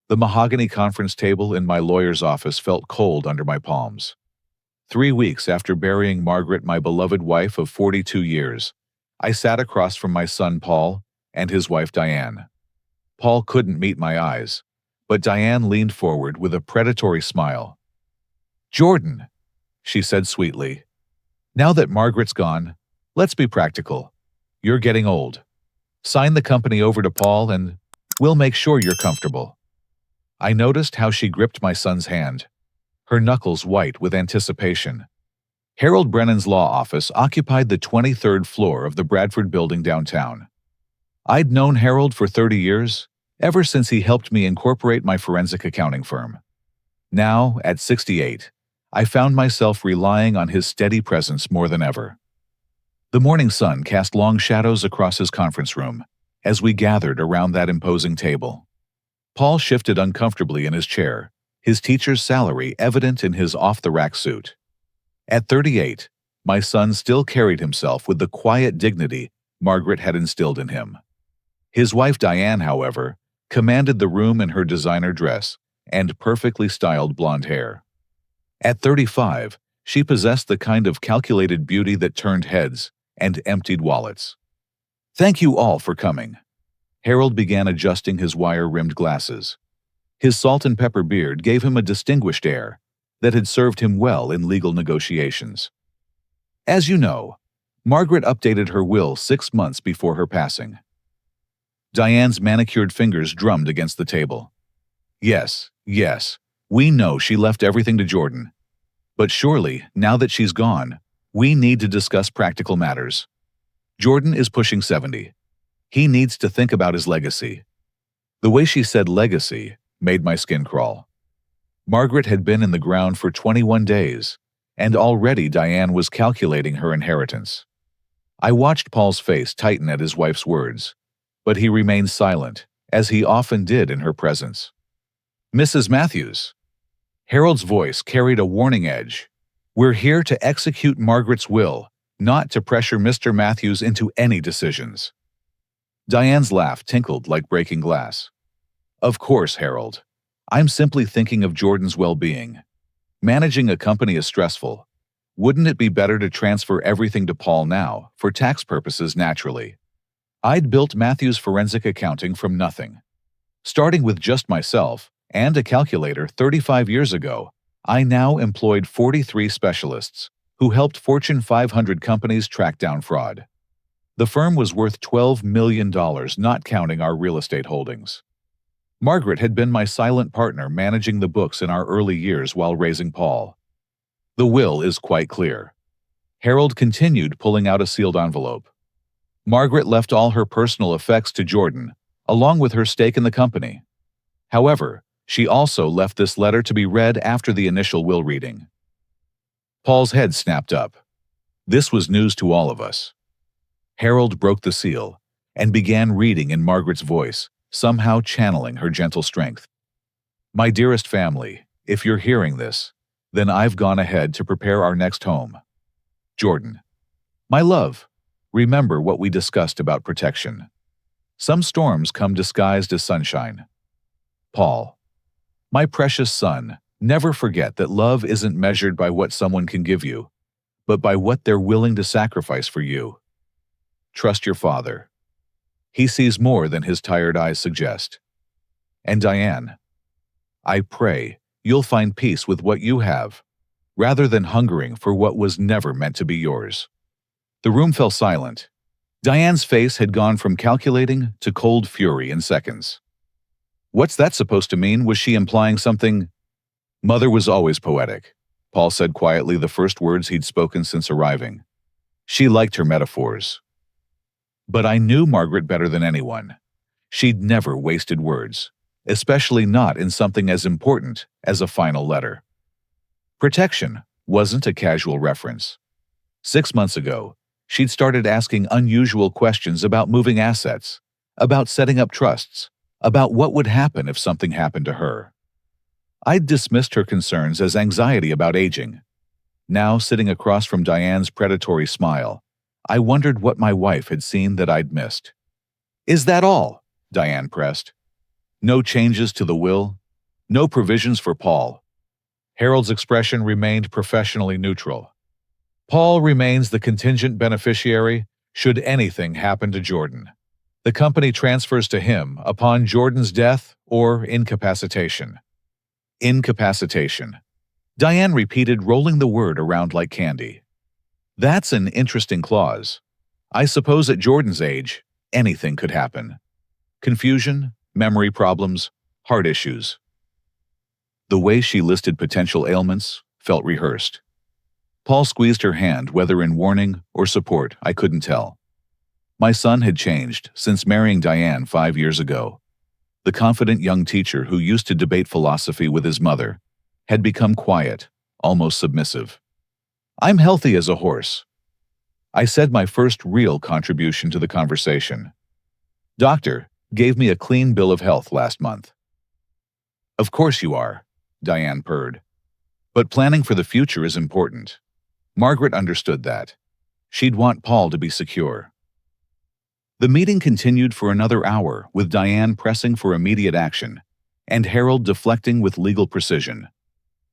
The mahogany conference table in my lawyer's office felt cold under my palms. 3 weeks after burying Margaret, my beloved wife of 42 years, I sat across from my son Paul and his wife Diane. Paul couldn't meet my eyes, but Diane leaned forward with a predatory smile. "Jordan," she said sweetly, "now that Margaret's gone, let's be practical. You're getting old. Sign the company over to Paul and we'll make sure you're comfortable." I noticed how she gripped my son's hand, her knuckles white with anticipation. Harold Brennan's law office occupied the 23rd floor of the Bradford building downtown. I'd known Harold for 30 years, ever since he helped me incorporate my forensic accounting firm. Now, at 68, I found myself relying on his steady presence more than ever. The morning sun cast long shadows across his conference room as we gathered around that imposing table. Paul shifted uncomfortably in his chair, his teacher's salary evident in his off-the-rack suit. At 38, my son still carried himself with the quiet dignity Margaret had instilled in him. His wife Diane, however, commanded the room in her designer dress and perfectly styled blonde hair. At 35, she possessed the kind of calculated beauty that turned heads and emptied wallets. "Thank you all for coming." Harold began adjusting his wire-rimmed glasses. His salt and pepper beard gave him a distinguished air that had served him well in legal negotiations. "As you know, Margaret updated her will 6 months before her passing." Diane's manicured fingers drummed against the table. Yes, we know she left everything to Jordan. But surely, now that she's gone, we need to discuss practical matters. Jordan is pushing 70. He needs to think about his legacy. The way she said legacy made my skin crawl. Margaret had been in the ground for 21 days, and already Diane was calculating her inheritance. I watched Paul's face tighten at his wife's words, but he remained silent, as he often did in her presence. "Mrs. Matthews." Harold's voice carried a warning edge. "We're here to execute Margaret's will, not to pressure Mr. Matthews into any decisions." Diane's laugh tinkled like breaking glass. "Of course, Harold. I'm simply thinking of Jordan's well-being. Managing a company is stressful. Wouldn't it be better to transfer everything to Paul now, for tax purposes naturally? I'd built Matthews Forensic Accounting from nothing. Starting with just myself and a calculator 35 years ago, I now employed 43 specialists who helped Fortune 500 companies track down fraud. The firm was worth $12 million, not counting our real estate holdings. Margaret had been my silent partner managing the books in our early years while raising Paul. The will is quite clear." Harold continued, pulling out a sealed envelope. "Margaret left all her personal effects to Jordan, along with her stake in the company. However, she also left this letter to be read after the initial will reading." Paul's head snapped up. This was news to all of us. Harold broke the seal and began reading in Margaret's voice, somehow channeling her gentle strength. "My dearest family, if you're hearing this, then I've gone ahead to prepare our next home. Jordan. My love, remember what we discussed about protection. Some storms come disguised as sunshine. Paul. My precious son, never forget that love isn't measured by what someone can give you, but by what they're willing to sacrifice for you. Trust your father. He sees more than his tired eyes suggest. And Diane, I pray you'll find peace with what you have, rather than hungering for what was never meant to be yours." The room fell silent. Diane's face had gone from calculating to cold fury in seconds. "What's that supposed to mean? Was she implying something?" "Mother was always poetic," Paul said quietly, the first words he'd spoken since arriving. "She liked her metaphors. But I knew Margaret better than anyone. She'd never wasted words, especially not in something as important as a final letter. Protection wasn't a casual reference. 6 months ago, she'd started asking unusual questions about moving assets, about setting up trusts, about what would happen if something happened to her. I'd dismissed her concerns as anxiety about aging. Now, sitting across from Diane's predatory smile, I wondered what my wife had seen that I'd missed. "Is that all?" Diane pressed. No changes to the will, no provisions for Paul. Harold's expression remained professionally neutral. Paul remains the contingent beneficiary should anything happen to Jordan. The company transfers to him upon Jordan's death or incapacitation. Incapacitation. Diane repeated, rolling the word around like candy. That's an interesting clause. I suppose at Jordan's age, anything could happen. Confusion, memory problems, heart issues. The way she listed potential ailments felt rehearsed. Paul squeezed her hand, whether in warning or support, I couldn't tell. My son had changed since marrying Diane 5 years ago. The confident young teacher who used to debate philosophy with his mother had become quiet, almost submissive. I'm healthy as a horse. I said, my first real contribution to the conversation. Doctor gave me a clean bill of health last month. Of course you are, Diane purred. But planning for the future is important. Margaret understood that. She'd want Paul to be secure. The meeting continued for another hour, with Diane pressing for immediate action and Harold deflecting with legal precision.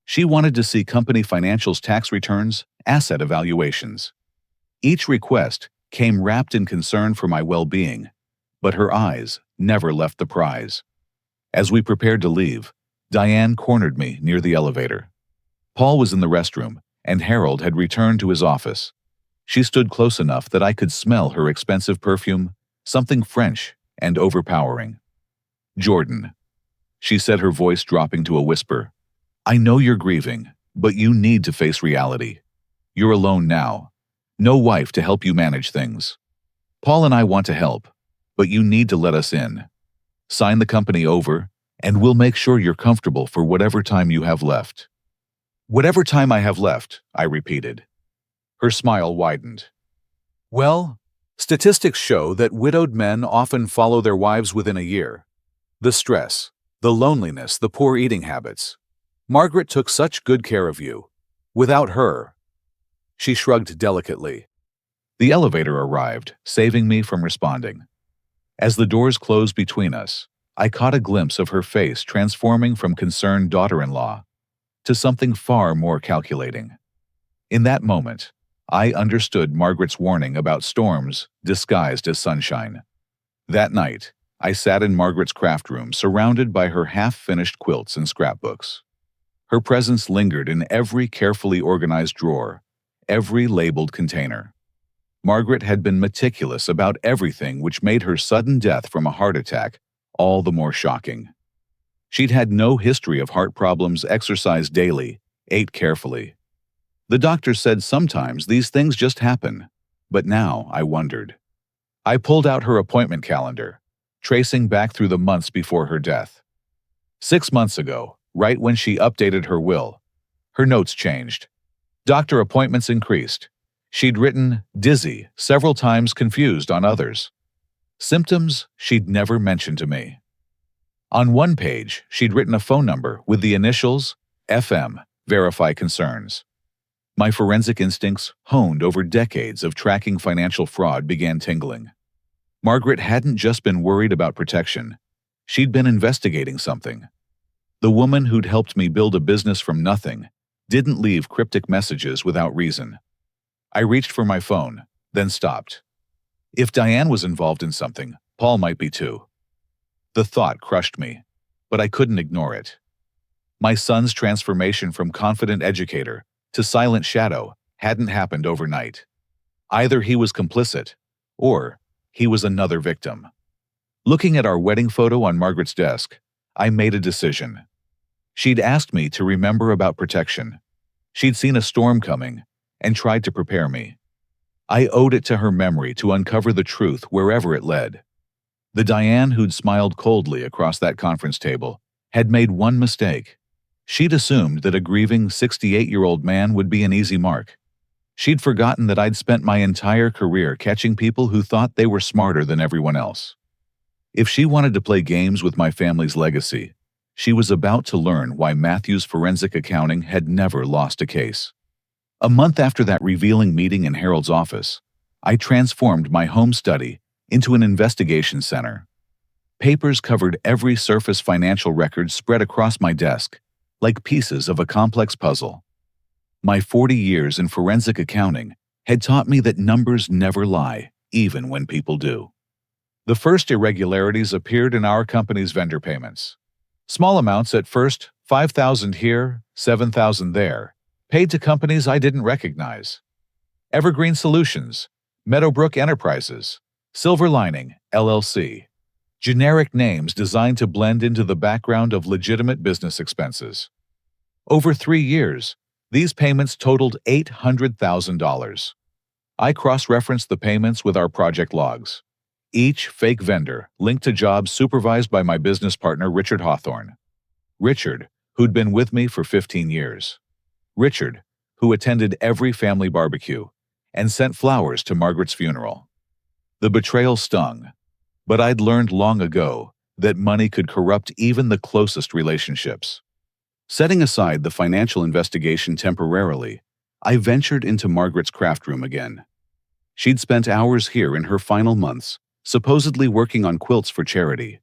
She wanted to see company financials, tax returns, asset evaluations. Each request came wrapped in concern for my well-being, but her eyes never left the prize. As we prepared to leave, Diane cornered me near the elevator. Paul was in the restroom, and Harold had returned to his office. She stood close enough that I could smell her expensive perfume, something French and overpowering. Jordan, she said, her voice dropping to a whisper. I know you're grieving, but you need to face reality. You're alone now. No wife to help you manage things. Paul and I want to help, but you need to let us in. Sign the company over, and we'll make sure you're comfortable for whatever time you have left. Whatever time I have left, I repeated. Her smile widened. Well, statistics show that widowed men often follow their wives within a year. The stress, the loneliness, the poor eating habits. Margaret took such good care of you. Without her. She shrugged delicately. The elevator arrived, saving me from responding. As the doors closed between us, I caught a glimpse of her face transforming from concerned daughter-in-law to something far more calculating. In that moment, I understood Margaret's warning about storms disguised as sunshine. That night, I sat in Margaret's craft room, surrounded by her half-finished quilts and scrapbooks. Her presence lingered in every carefully organized drawer, every labeled container. Margaret had been meticulous about everything, which made her sudden death from a heart attack all the more shocking. She'd had no history of heart problems, exercised daily, ate carefully. The doctor said sometimes these things just happen, but now I wondered. I pulled out her appointment calendar, tracing back through the months before her death. 6 months ago, right when she updated her will, her notes changed. Doctor appointments increased. She'd written dizzy several times, confused on others. Symptoms she'd never mentioned to me. On one page, she'd written a phone number with the initials FM, verify concerns. My forensic instincts, honed over decades of tracking financial fraud, began tingling. Margaret hadn't just been worried about protection. She'd been investigating something. The woman who'd helped me build a business from nothing didn't leave cryptic messages without reason. I reached for my phone, then stopped. If Diane was involved in something, Paul might be too. The thought crushed me, but I couldn't ignore it. My son's transformation from confident educator to silent shadow hadn't happened overnight. Either he was complicit, or he was another victim. Looking at our wedding photo on Margaret's desk, I made a decision. She'd asked me to remember about protection. She'd seen a storm coming and tried to prepare me. I owed it to her memory to uncover the truth wherever it led. The Diane who'd smiled coldly across that conference table had made one mistake. She'd assumed that a grieving 68-year-old man would be an easy mark. She'd forgotten that I'd spent my entire career catching people who thought they were smarter than everyone else. If she wanted to play games with my family's legacy, she was about to learn why Matthew's forensic accounting had never lost a case. A month after that revealing meeting in Harold's office, I transformed my home study into an investigation center. Papers covered every surface financial record spread across my desk, like pieces of a complex puzzle. My 40 years in forensic accounting had taught me that numbers never lie, even when people do. The first irregularities appeared in our company's vendor payments. Small amounts at first, $5,000 here, $7,000 there, paid to companies I didn't recognize. Evergreen Solutions, Meadowbrook Enterprises, Silver Lining, LLC. Generic names designed to blend into the background of legitimate business expenses. Over 3 years, these payments totaled $800,000. I cross-referenced the payments with our project logs. Each fake vendor linked to jobs supervised by my business partner, Richard Hawthorne. Richard, who'd been with me for 15 years. Richard, who attended every family barbecue and sent flowers to Margaret's funeral. The betrayal stung, but I'd learned long ago that money could corrupt even the closest relationships. Setting aside the financial investigation temporarily, I ventured into Margaret's craft room again. She'd spent hours here in her final months, supposedly working on quilts for charity.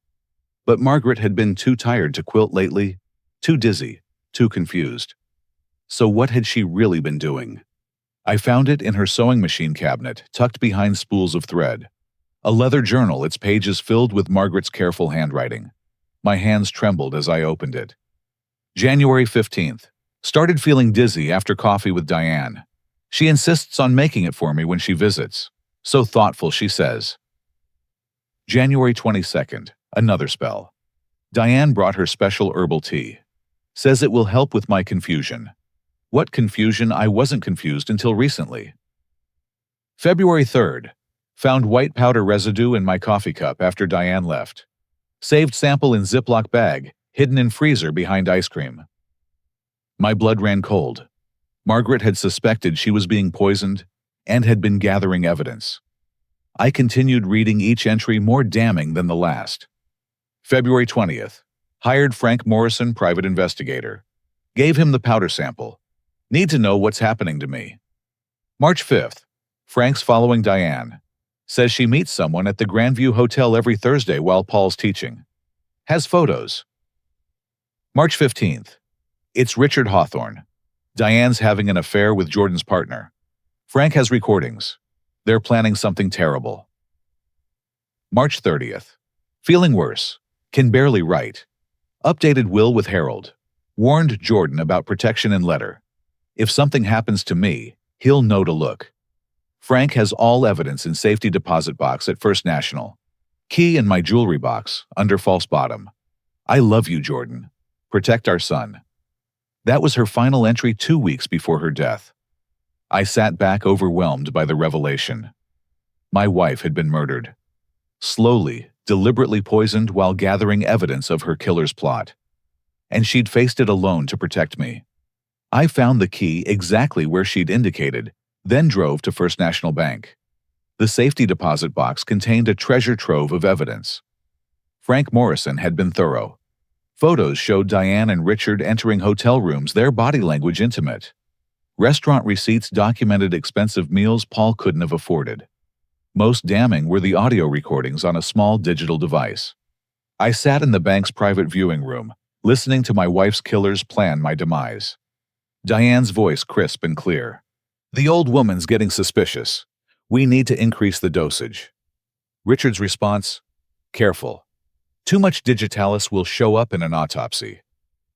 But Margaret had been too tired to quilt lately, too dizzy, too confused. So what had she really been doing? I found it in her sewing machine cabinet, tucked behind spools of thread. A leather journal, its pages filled with Margaret's careful handwriting. My hands trembled as I opened it. January 15th. Started feeling dizzy after coffee with Diane. She insists on making it for me when she visits. So thoughtful, she says. January 22nd. Another spell. Diane brought her special herbal tea. Says it will help with my confusion. What confusion? I wasn't confused until recently. February 3rd. Found white powder residue in my coffee cup after Diane left. Saved sample in Ziploc bag, hidden in freezer behind ice cream. My blood ran cold. Margaret had suspected she was being poisoned and had been gathering evidence. I continued reading each entry, more damning than the last. February 20th. Hired Frank Morrison, private investigator. Gave him the powder sample. Need to know what's happening to me. March 5th. Frank's following Diane. Says she meets someone at the Grandview Hotel every Thursday while Paul's teaching. Has photos. March 15th. It's Richard Hawthorne. Diane's having an affair with Jordan's partner. Frank has recordings. They're planning something terrible. March 30th. Feeling worse. Can barely write. Updated will with Harold. Warned Jordan about protection in letter. If something happens to me, he'll know to look. Frank has all evidence in safety deposit box at First National. Key in my jewelry box, under false bottom. I love you, Jordan. Protect our son. That was her final entry 2 weeks before her death. I sat back overwhelmed by the revelation. My wife had been murdered. Slowly, deliberately poisoned while gathering evidence of her killer's plot. And she'd faced it alone to protect me. I found the key exactly where she'd indicated, then drove to First National Bank. The safety deposit box contained a treasure trove of evidence. Frank Morrison had been thorough. Photos showed Diane and Richard entering hotel rooms, their body language intimate. Restaurant receipts documented expensive meals Paul couldn't have afforded. Most damning were the audio recordings on a small digital device. I sat in the bank's private viewing room, listening to my wife's killers plan my demise. Diane's voice crisp and clear. The old woman's getting suspicious. We need to increase the dosage. Richard's response, careful. Too much digitalis will show up in an autopsy.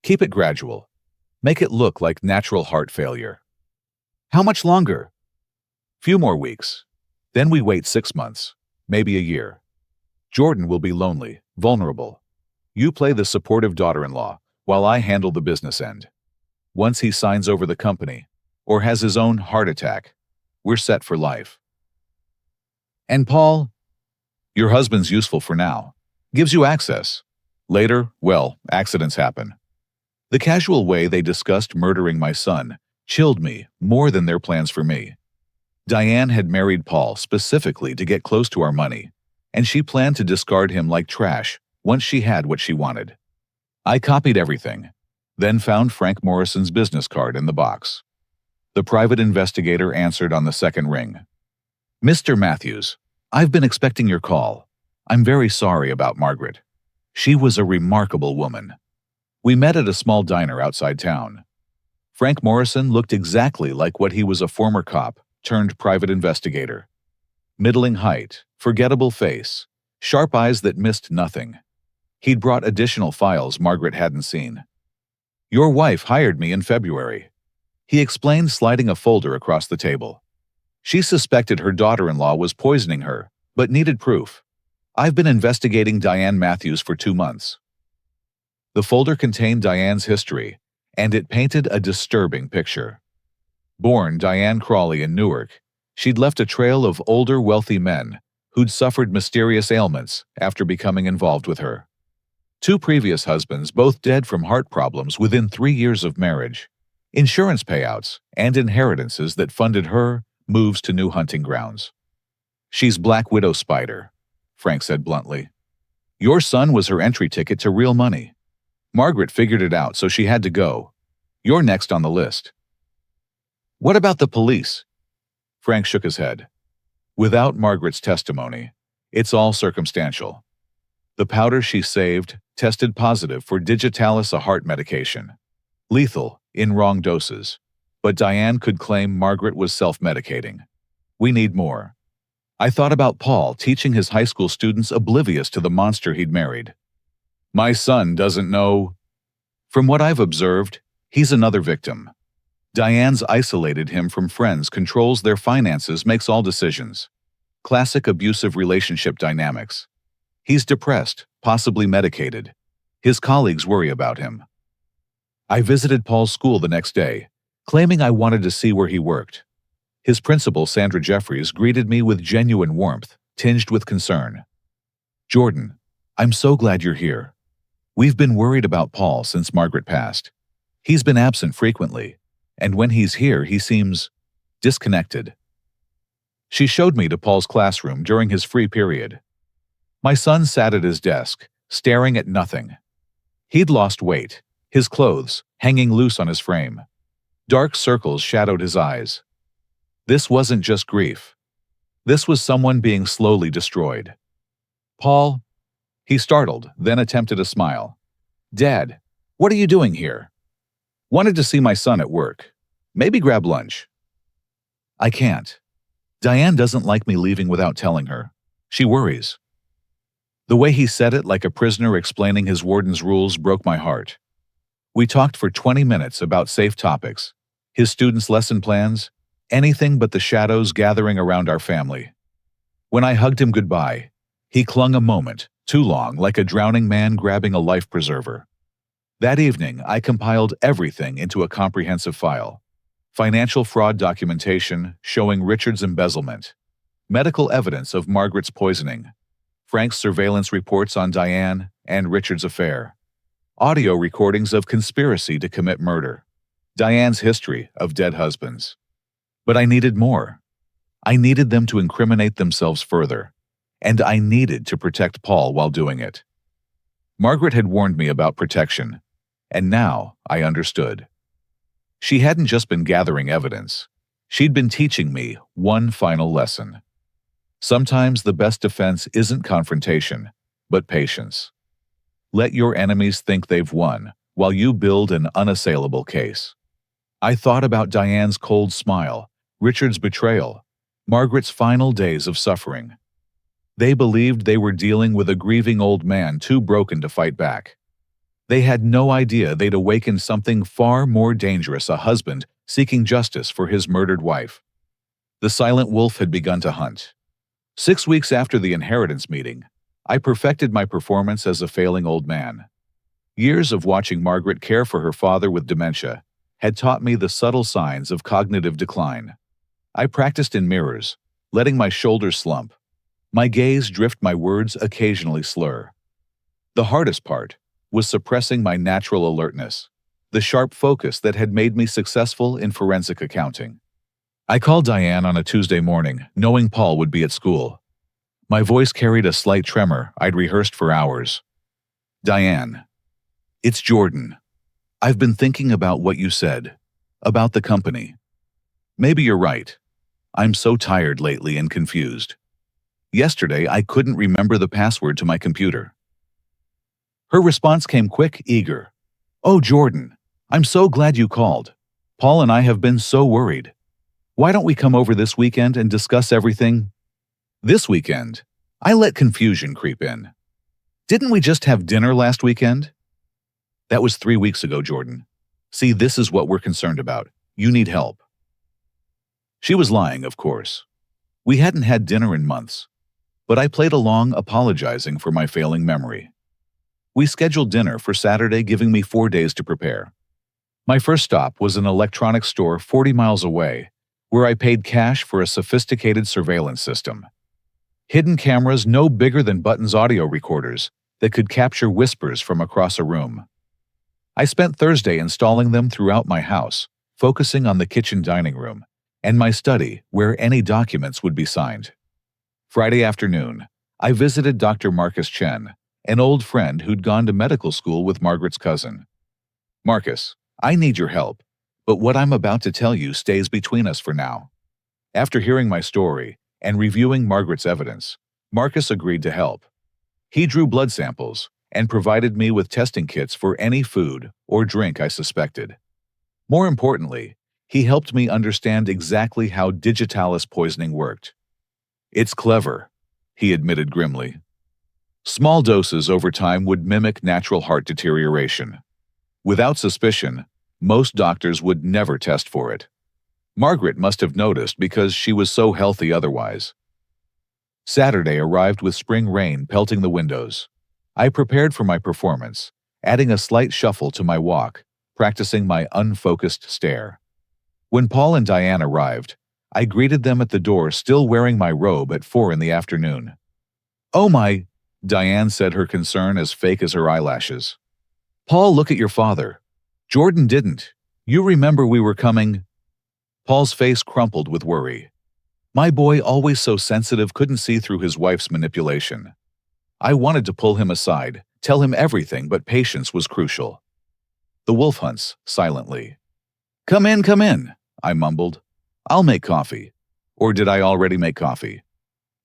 Keep it gradual. Make it look like natural heart failure. How much longer? Few more weeks. Then we wait 6 months, maybe a year. Jordan will be lonely, vulnerable. You play the supportive daughter-in-law, while I handle the business end. Once he signs over the company, or has his own heart attack, we're set for life. And Paul? Your husband's useful for now. Gives you access. Later, well, accidents happen. The casual way they discussed murdering my son chilled me more than their plans for me. Diane had married Paul specifically to get close to our money, and she planned to discard him like trash once she had what she wanted. I copied everything, then found Frank Morrison's business card in the box. The private investigator answered on the second ring. Mr. Matthews, I've been expecting your call. I'm very sorry about Margaret. She was a remarkable woman. We met at a small diner outside town. Frank Morrison looked exactly like what he was, a former cop turned private investigator. Middling height, forgettable face, sharp eyes that missed nothing. He'd brought additional files Margaret hadn't seen. "Your wife hired me in February," he explained, sliding a folder across the table. "She suspected her daughter-in-law was poisoning her, but needed proof. I've been investigating Diane Matthews for 2 months." The folder contained Diane's history, and it painted a disturbing picture. Born Diane Crawley in Newark, she'd left a trail of older, wealthy men who'd suffered mysterious ailments after becoming involved with her. 2 previous husbands, both dead from heart problems within 3 years of marriage. Insurance payouts and inheritances that funded her moves to new hunting grounds. "She's Black Widow Spider," Frank said bluntly. "Your son was her entry ticket to real money. Margaret figured it out, so she had to go. You're next on the list." "What about the police?" Frank shook his head. "Without Margaret's testimony, it's all circumstantial. The powder she saved tested positive for digitalis, a heart medication. Lethal in wrong doses. But Diane could claim Margaret was self-medicating. We need more." I thought about Paul teaching his high school students, oblivious to the monster he'd married. "My son doesn't know." "From what I've observed, he's another victim. Diane's isolated him from friends, controls their finances, makes all decisions. Classic abusive relationship dynamics. He's depressed, possibly medicated. His colleagues worry about him." I visited Paul's school the next day, claiming I wanted to see where he worked. His principal, Sandra Jeffries, greeted me with genuine warmth, tinged with concern. "Jordan, I'm so glad you're here. We've been worried about Paul since Margaret passed. He's been absent frequently, and when he's here, he seems disconnected." She showed me to Paul's classroom during his free period. My son sat at his desk, staring at nothing. He'd lost weight, his clothes hanging loose on his frame. Dark circles shadowed his eyes. This wasn't just grief. This was someone being slowly destroyed. "Paul," he startled, then attempted a smile. "Dad, what are you doing here?" "Wanted to see my son at work. Maybe grab lunch." "I can't. Diane doesn't like me leaving without telling her. She worries." The way he said it, like a prisoner explaining his warden's rules, broke my heart. We talked for 20 minutes about safe topics, his students' lesson plans, anything but the shadows gathering around our family. When I hugged him goodbye, he clung a moment, too long, like a drowning man grabbing a life preserver. That evening, I compiled everything into a comprehensive file. Financial fraud documentation showing Richard's embezzlement, medical evidence of Margaret's poisoning, Frank's surveillance reports on Diane and Richard's affair, audio recordings of conspiracy to commit murder, Diane's history of dead husbands. But I needed more. I needed them to incriminate themselves further, and I needed to protect Paul while doing it. Margaret had warned me about protection, and now I understood. She hadn't just been gathering evidence. She'd been teaching me one final lesson. Sometimes the best defense isn't confrontation, but patience. Let your enemies think they've won, while you build an unassailable case. I thought about Diane's cold smile, Richard's betrayal, Margaret's final days of suffering. They believed they were dealing with a grieving old man too broken to fight back. They had no idea they'd awakened something far more dangerous, a husband seeking justice for his murdered wife. The silent wolf had begun to hunt. 6 weeks after the inheritance meeting, I perfected my performance as a failing old man. Years of watching Margaret care for her father with dementia had taught me the subtle signs of cognitive decline. I practiced in mirrors, letting my shoulders slump, my gaze drift, my words occasionally slur. The hardest part was suppressing my natural alertness, the sharp focus that had made me successful in forensic accounting. I called Diane on a Tuesday morning, knowing Paul would be at school. My voice carried a slight tremor I'd rehearsed for hours. "Diane, it's Jordan. I've been thinking about what you said, about the company. Maybe you're right. I'm so tired lately and confused. Yesterday, I couldn't remember the password to my computer." Her response came quick, eager. "Oh, Jordan, I'm so glad you called. Paul and I have been so worried. Why don't we come over this weekend and discuss everything?" This weekend? I let confusion creep in. Didn't we just have dinner last weekend? That was 3 weeks ago, Jordan. See, this is what we're concerned about. You need help. She was lying, of course. We hadn't had dinner in months, but I played along, apologizing for my failing memory. We scheduled dinner for Saturday, giving me 4 days to prepare. My first stop was an electronics store 40 miles away, where I paid cash for a sophisticated surveillance system. Hidden cameras no bigger than Button's audio recorders that could capture whispers from across a room. I spent Thursday installing them throughout my house, focusing on the kitchen dining room and my study where any documents would be signed. Friday afternoon, I visited Dr. Marcus Chen, an old friend who'd gone to medical school with Margaret's cousin. "Marcus, I need your help, but what I'm about to tell you stays between us for now." After hearing my story and reviewing Margaret's evidence, Marcus agreed to help. He drew blood samples and provided me with testing kits for any food or drink I suspected. More importantly, he helped me understand exactly how digitalis poisoning worked. "It's clever," he admitted grimly. Small doses over time would mimic natural heart deterioration. Without suspicion, most doctors would never test for it. Margaret must have noticed because she was so healthy otherwise. Saturday arrived with spring rain pelting the windows. I prepared for my performance, adding a slight shuffle to my walk, practicing my unfocused stare. When Paul and Diane arrived, I greeted them at the door, still wearing my robe, at 4 in the afternoon. "Oh my," Diane said, her concern as fake as her eyelashes. "Paul, look at your father. Jordan didn't. You remember we were coming?" Paul's face crumpled with worry. My boy, always so sensitive, couldn't see through his wife's manipulation. I wanted to pull him aside, tell him everything, but patience was crucial. "The wolf hunts," silently. Come in," I mumbled. "I'll make coffee." Or did I already make coffee?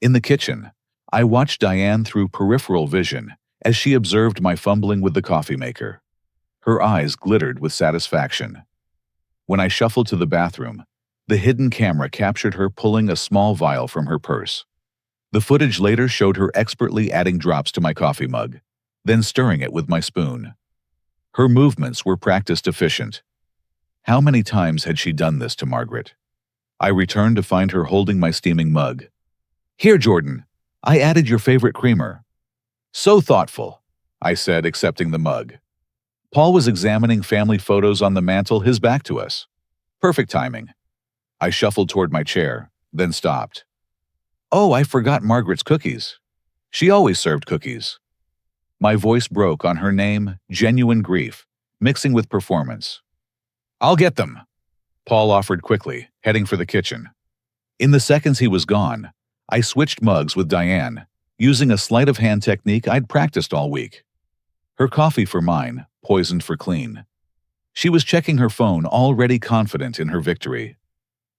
In the kitchen, I watched Diane through peripheral vision as she observed my fumbling with the coffee maker. Her eyes glittered with satisfaction. When I shuffled to the bathroom, the hidden camera captured her pulling a small vial from her purse. The footage later showed her expertly adding drops to my coffee mug, then stirring it with my spoon. Her movements were practiced, efficient. How many times had she done this to Margaret? I returned to find her holding my steaming mug. "Here, Jordan, I added your favorite creamer." "So thoughtful," I said, accepting the mug. Paul was examining family photos on the mantel, his back to us. Perfect timing. I shuffled toward my chair, then stopped. "Oh, I forgot Margaret's cookies. She always served cookies." My voice broke on her name, genuine grief, mixing with performance. "I'll get them," Paul offered quickly, heading for the kitchen. In the seconds he was gone, I switched mugs with Diane, using a sleight of hand technique I'd practiced all week. Her coffee for mine, poisoned for clean. She was checking her phone, already confident in her victory.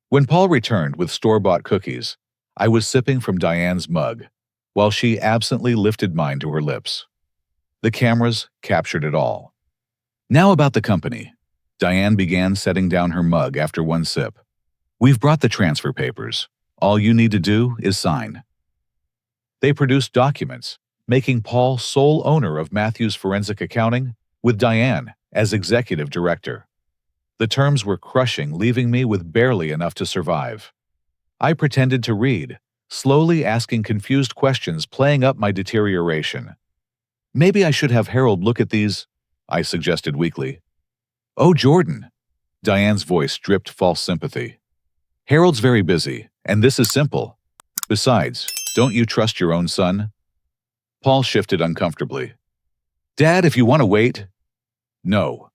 When Paul returned with store-bought cookies, I was sipping from Diane's mug, while she absently lifted mine to her lips. The cameras captured it all. "Now about the company." Diane began, setting down her mug after one sip. "We've brought the transfer papers. All you need to do is sign." They produced documents, making Paul sole owner of Matthews Forensic Accounting, with Diane as executive director. The terms were crushing, leaving me with barely enough to survive. I pretended to read, slowly asking confused questions, playing up my deterioration. "Maybe I should have Harold look at these," I suggested weakly. "Oh, Jordan." Diane's voice dripped false sympathy. "Harold's very busy, and this is simple. Besides, don't you trust your own son?" Paul shifted uncomfortably. "Dad, if you want to wait." "No."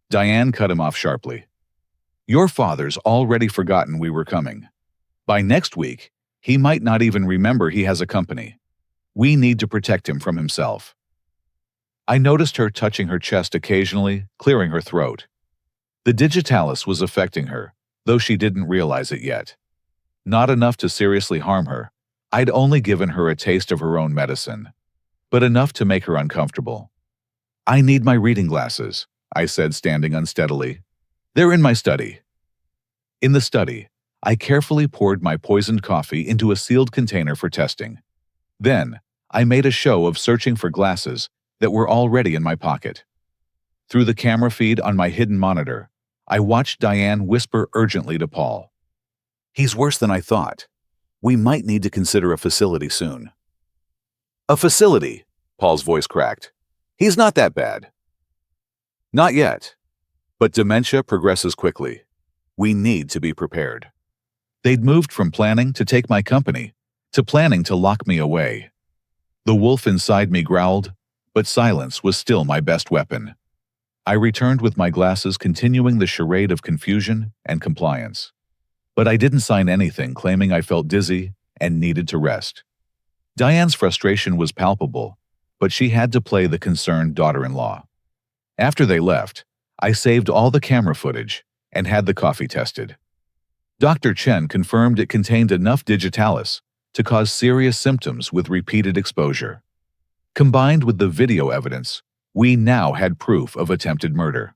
Diane cut him off sharply. "Your father's already forgotten we were coming. By next week, he might not even remember he has a company. We need to protect him from himself." I noticed her touching her chest occasionally, clearing her throat. The digitalis was affecting her, though she didn't realize it yet. Not enough to seriously harm her. I'd only given her a taste of her own medicine, but enough to make her uncomfortable. I need my reading glasses, I said, standing unsteadily. They're in my study. In the study, I carefully poured my poisoned coffee into a sealed container for testing. Then, I made a show of searching for glasses that were already in my pocket. Through the camera feed on my hidden monitor, I watched Diane whisper urgently to Paul. He's worse than I thought. We might need to consider a facility soon. A facility, Paul's voice cracked. He's not that bad. Not yet. But dementia progresses quickly. We need to be prepared. They'd moved from planning to take my company to planning to lock me away. The wolf inside me growled, but silence was still my best weapon. I returned with my glasses, continuing the charade of confusion and compliance. But I didn't sign anything claiming I felt dizzy and needed to rest. Diane's frustration was palpable, but she had to play the concerned daughter-in-law. After they left, I saved all the camera footage and had the coffee tested. Dr. Chen confirmed it contained enough digitalis to cause serious symptoms with repeated exposure. Combined with the video evidence, we now had proof of attempted murder.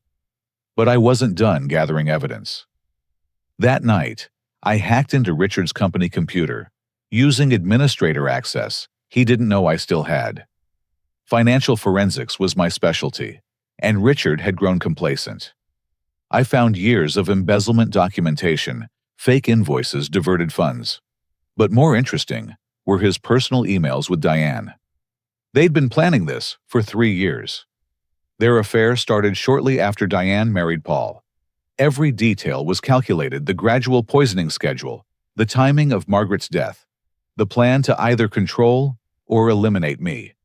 But I wasn't done gathering evidence. That night, I hacked into Richard's company computer, using administrator access he didn't know I still had. Financial forensics was my specialty, and Richard had grown complacent. I found years of embezzlement documentation, fake invoices, diverted funds. But more interesting were his personal emails with Diane. They'd been planning this for 3 years. Their affair started shortly after Diane married Paul. Every detail was calculated: the gradual poisoning schedule, the timing of Margaret's death, the plan to either control or eliminate me.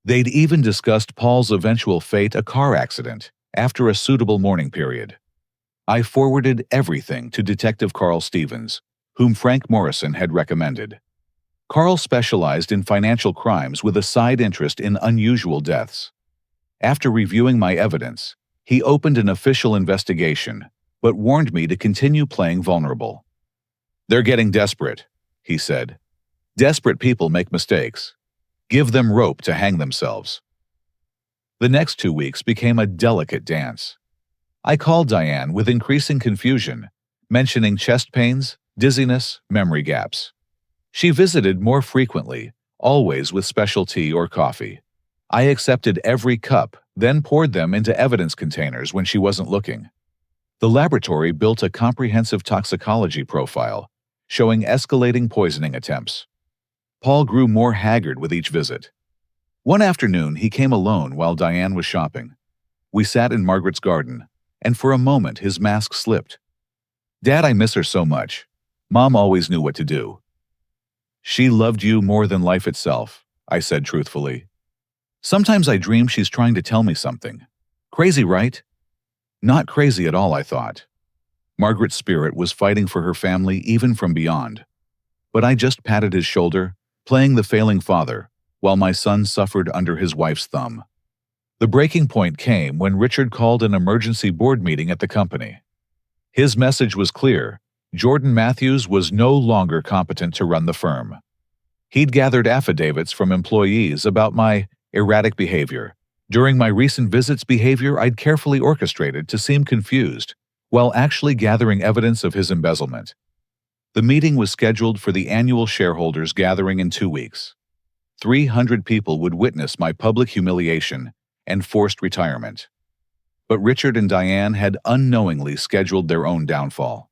They'd even discussed Paul's eventual fate, a car accident, after a suitable mourning period. I forwarded everything to Detective Carl Stevens, whom Frank Morrison had recommended. Carl specialized in financial crimes with a side interest in unusual deaths. After reviewing my evidence, he opened an official investigation, but warned me to continue playing vulnerable. They're getting desperate, he said. Desperate people make mistakes. Give them rope to hang themselves. The next 2 weeks became a delicate dance. I called Diane with increasing confusion, mentioning chest pains, dizziness, memory gaps. She visited more frequently, always with special tea or coffee. I accepted every cup, then poured them into evidence containers when she wasn't looking. The laboratory built a comprehensive toxicology profile, showing escalating poisoning attempts. Paul grew more haggard with each visit. One afternoon, he came alone while Diane was shopping. We sat in Margaret's garden, and for a moment his mask slipped. Dad, I miss her so much. Mom always knew what to do. She loved you more than life itself, I said truthfully. Sometimes I dream she's trying to tell me something. Crazy, right? Not crazy at all, I thought. Margaret's spirit was fighting for her family even from beyond. But I just patted his shoulder, playing the failing father, while my son suffered under his wife's thumb. The breaking point came when Richard called an emergency board meeting at the company. His message was clear: Jordan Matthews was no longer competent to run the firm. He'd gathered affidavits from employees about my erratic behavior. During my recent visits, behavior I'd carefully orchestrated to seem confused, while actually gathering evidence of his embezzlement. The meeting was scheduled for the annual shareholders gathering in 2 weeks. 300 people would witness my public humiliation and forced retirement. But Richard and Diane had unknowingly scheduled their own downfall.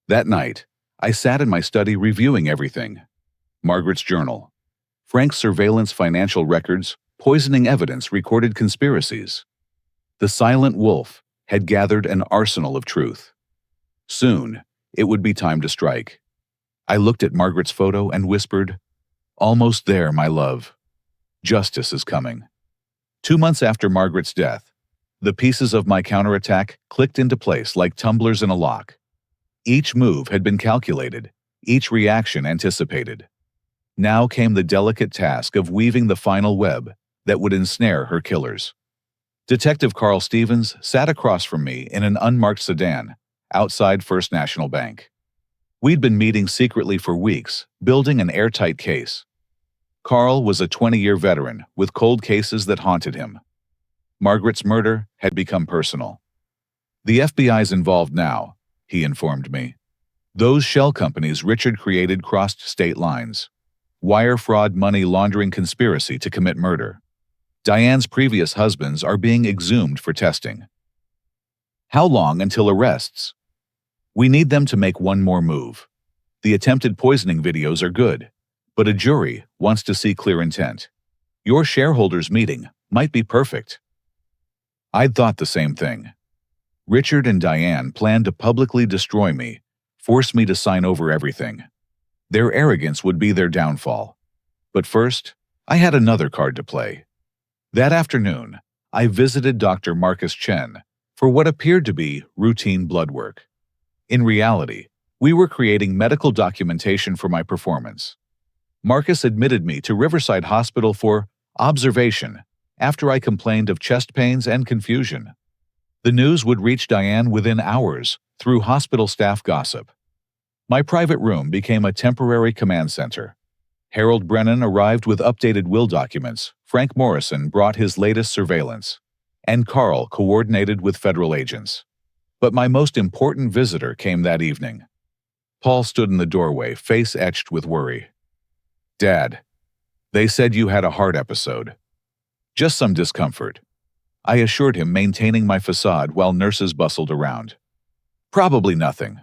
That night, I sat in my study reviewing everything: Margaret's journal, Frank's surveillance financial records, poisoning evidence, recorded conspiracies. The silent wolf had gathered an arsenal of truth. Soon, it would be time to strike. I looked at Margaret's photo and whispered, "Almost there, my love. Justice is coming." 2 months after Margaret's death, the pieces of my counterattack clicked into place like tumblers in a lock. Each move had been calculated, each reaction anticipated. Now came the delicate task of weaving the final web that would ensnare her killers. Detective Carl Stevens sat across from me in an unmarked sedan outside First National Bank. We'd been meeting secretly for weeks, building an airtight case. Carl was a 20-year veteran with cold cases that haunted him. Margaret's murder had become personal. "The FBI's involved now," he informed me. "Those shell companies Richard created crossed state lines. Wire fraud, money laundering conspiracy to commit murder. Diane's previous husbands are being exhumed for testing." "How long until arrests?" "We need them to make one more move. The attempted poisoning videos are good, but a jury wants to see clear intent. Your shareholders meeting might be perfect." I'd thought the same thing. Richard and Diane planned to publicly destroy me, force me to sign over everything. Their arrogance would be their downfall. But first, I had another card to play. That afternoon, I visited Dr. Marcus Chen for what appeared to be routine blood work. In reality, we were creating medical documentation for my performance. Marcus admitted me to Riverside Hospital for observation after I complained of chest pains and confusion. The news would reach Diane within hours through hospital staff gossip. My private room became a temporary command center. Harold Brennan arrived with updated will documents, Frank Morrison brought his latest surveillance, and Carl coordinated with federal agents. But my most important visitor came that evening. Paul stood in the doorway, face etched with worry. "Dad, they said you had a heart episode." "Just some discomfort," I assured him, maintaining my facade while nurses bustled around. "Probably nothing."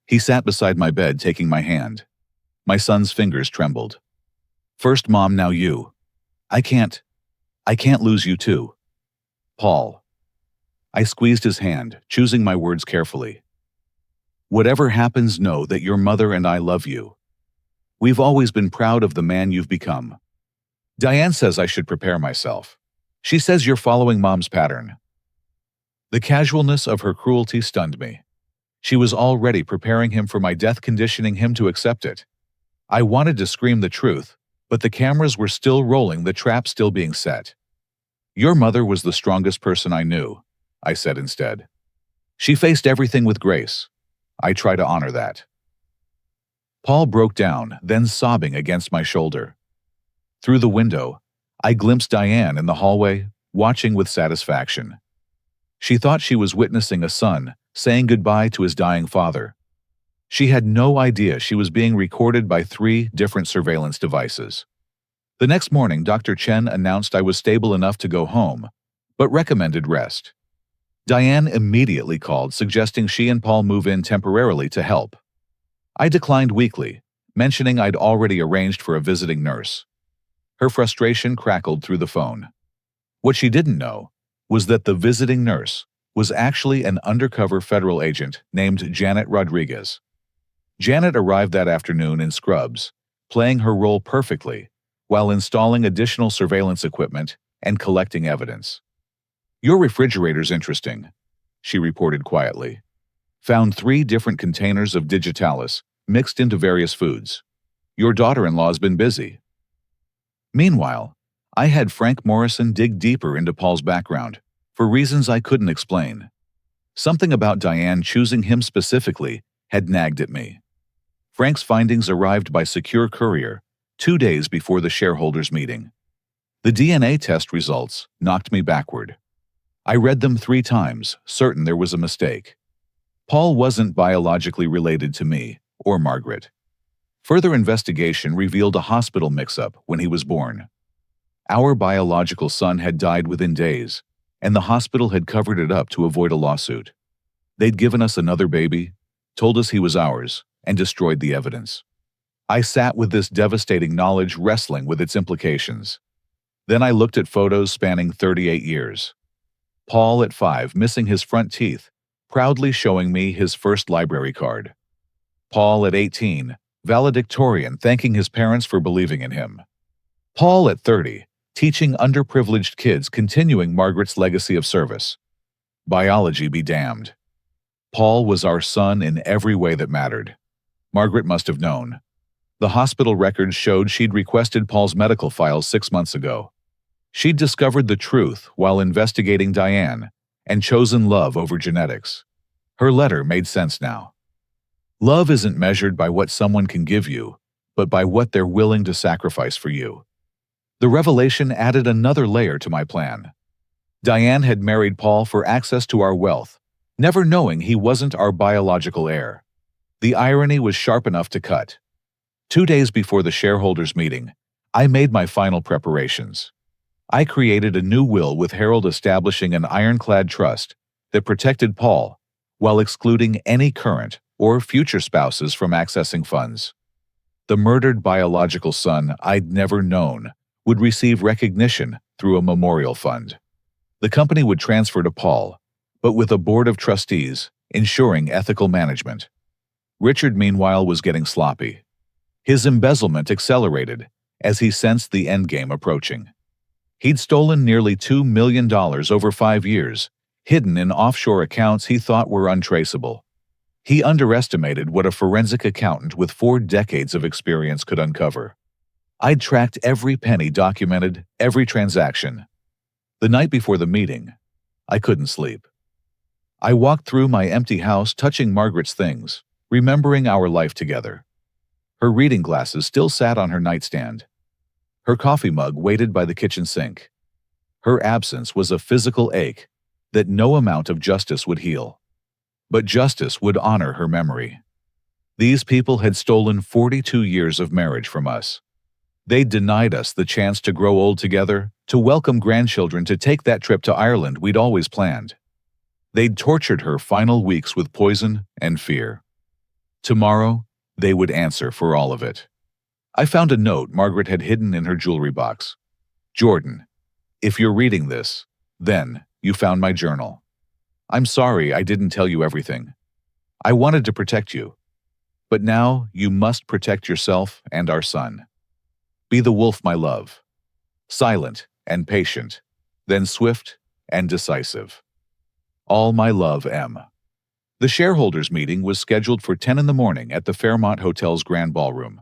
He sat beside my bed, taking my hand. My son's fingers trembled. "First Mom, now you. I can't lose you too." "Paul." I squeezed his hand, choosing my words carefully. "Whatever happens, know that your mother and I love you. We've always been proud of the man you've become. Diane says I should prepare myself. She says you're following Mom's pattern." The casualness of her cruelty stunned me. She was already preparing him for my death, conditioning him to accept it. I wanted to scream the truth, but the cameras were still rolling, the trap still being set. "Your mother was the strongest person I knew," I said instead. "She faced everything with grace. I try to honor that." Paul broke down, then sobbing against my shoulder. Through the window, I glimpsed Diane in the hallway, watching with satisfaction. She thought she was witnessing a son saying goodbye to his dying father. She had no idea she was being recorded by 3 different surveillance devices. The next morning, Dr. Chen announced I was stable enough to go home, but recommended rest. Diane immediately called, suggesting she and Paul move in temporarily to help. I declined weakly, mentioning I'd already arranged for a visiting nurse. Her frustration crackled through the phone. What she didn't know was that the visiting nurse was actually an undercover federal agent named Janet Rodriguez. Janet arrived that afternoon in scrubs, playing her role perfectly while installing additional surveillance equipment and collecting evidence. "Your refrigerator's interesting," she reported quietly. "Found 3 different containers of digitalis mixed into various foods. Your daughter-in-law's been busy." Meanwhile, I had Frank Morrison dig deeper into Paul's background, for reasons I couldn't explain. Something about Diane choosing him specifically had nagged at me. Frank's findings arrived by secure courier 2 days before the shareholders' meeting. The DNA test results knocked me backward. I read them 3 times, certain there was a mistake. Paul wasn't biologically related to me or Margaret. Further investigation revealed a hospital mix-up when he was born. Our biological son had died within days, and the hospital had covered it up to avoid a lawsuit. They'd given us another baby, told us he was ours, and destroyed the evidence. I sat with this devastating knowledge, wrestling with its implications. Then I looked at photos spanning 38 years. Paul at 5, missing his front teeth, proudly showing me his first library card. Paul at 18, valedictorian, thanking his parents for believing in him. Paul at 30, teaching underprivileged kids, continuing Margaret's legacy of service. Biology be damned. Paul was our son in every way that mattered. Margaret must have known. The hospital records showed she'd requested Paul's medical files 6 months ago. She'd discovered the truth while investigating Diane and chosen love over genetics. Her letter made sense now. Love isn't measured by what someone can give you, but by what they're willing to sacrifice for you. The revelation added another layer to my plan. Diane had married Paul for access to our wealth, never knowing he wasn't our biological heir. The irony was sharp enough to cut. 2 days before the shareholders' meeting, I made my final preparations. I created a new will with Harold establishing an ironclad trust that protected Paul while excluding any current or future spouses from accessing funds. The murdered biological son I'd never known would receive recognition through a memorial fund. The company would transfer to Paul, but with a board of trustees ensuring ethical management. Richard, meanwhile, was getting sloppy. His embezzlement accelerated as he sensed the endgame approaching. He'd stolen nearly $2 million over 5 years, hidden in offshore accounts he thought were untraceable. He underestimated what a forensic accountant with 4 decades of experience could uncover. I'd tracked every penny, documented every transaction. The night before the meeting, I couldn't sleep. I walked through my empty house, touching Margaret's things, remembering our life together. Her reading glasses still sat on her nightstand. Her coffee mug waited by the kitchen sink. Her absence was a physical ache that no amount of justice would heal. But justice would honor her memory. These people had stolen 42 years of marriage from us. They'd denied us the chance to grow old together, to welcome grandchildren, to take that trip to Ireland we'd always planned. They'd tortured her final weeks with poison and fear. Tomorrow, they would answer for all of it. I found a note Margaret had hidden in her jewelry box. "Jordan, if you're reading this, then you found my journal. I'm sorry I didn't tell you everything. I wanted to protect you. But now you must protect yourself and our son. Be the wolf, my love. Silent and patient, then swift and decisive. All my love, M." The shareholders' meeting was scheduled for 10 in the morning at the Fairmont Hotel's Grand Ballroom.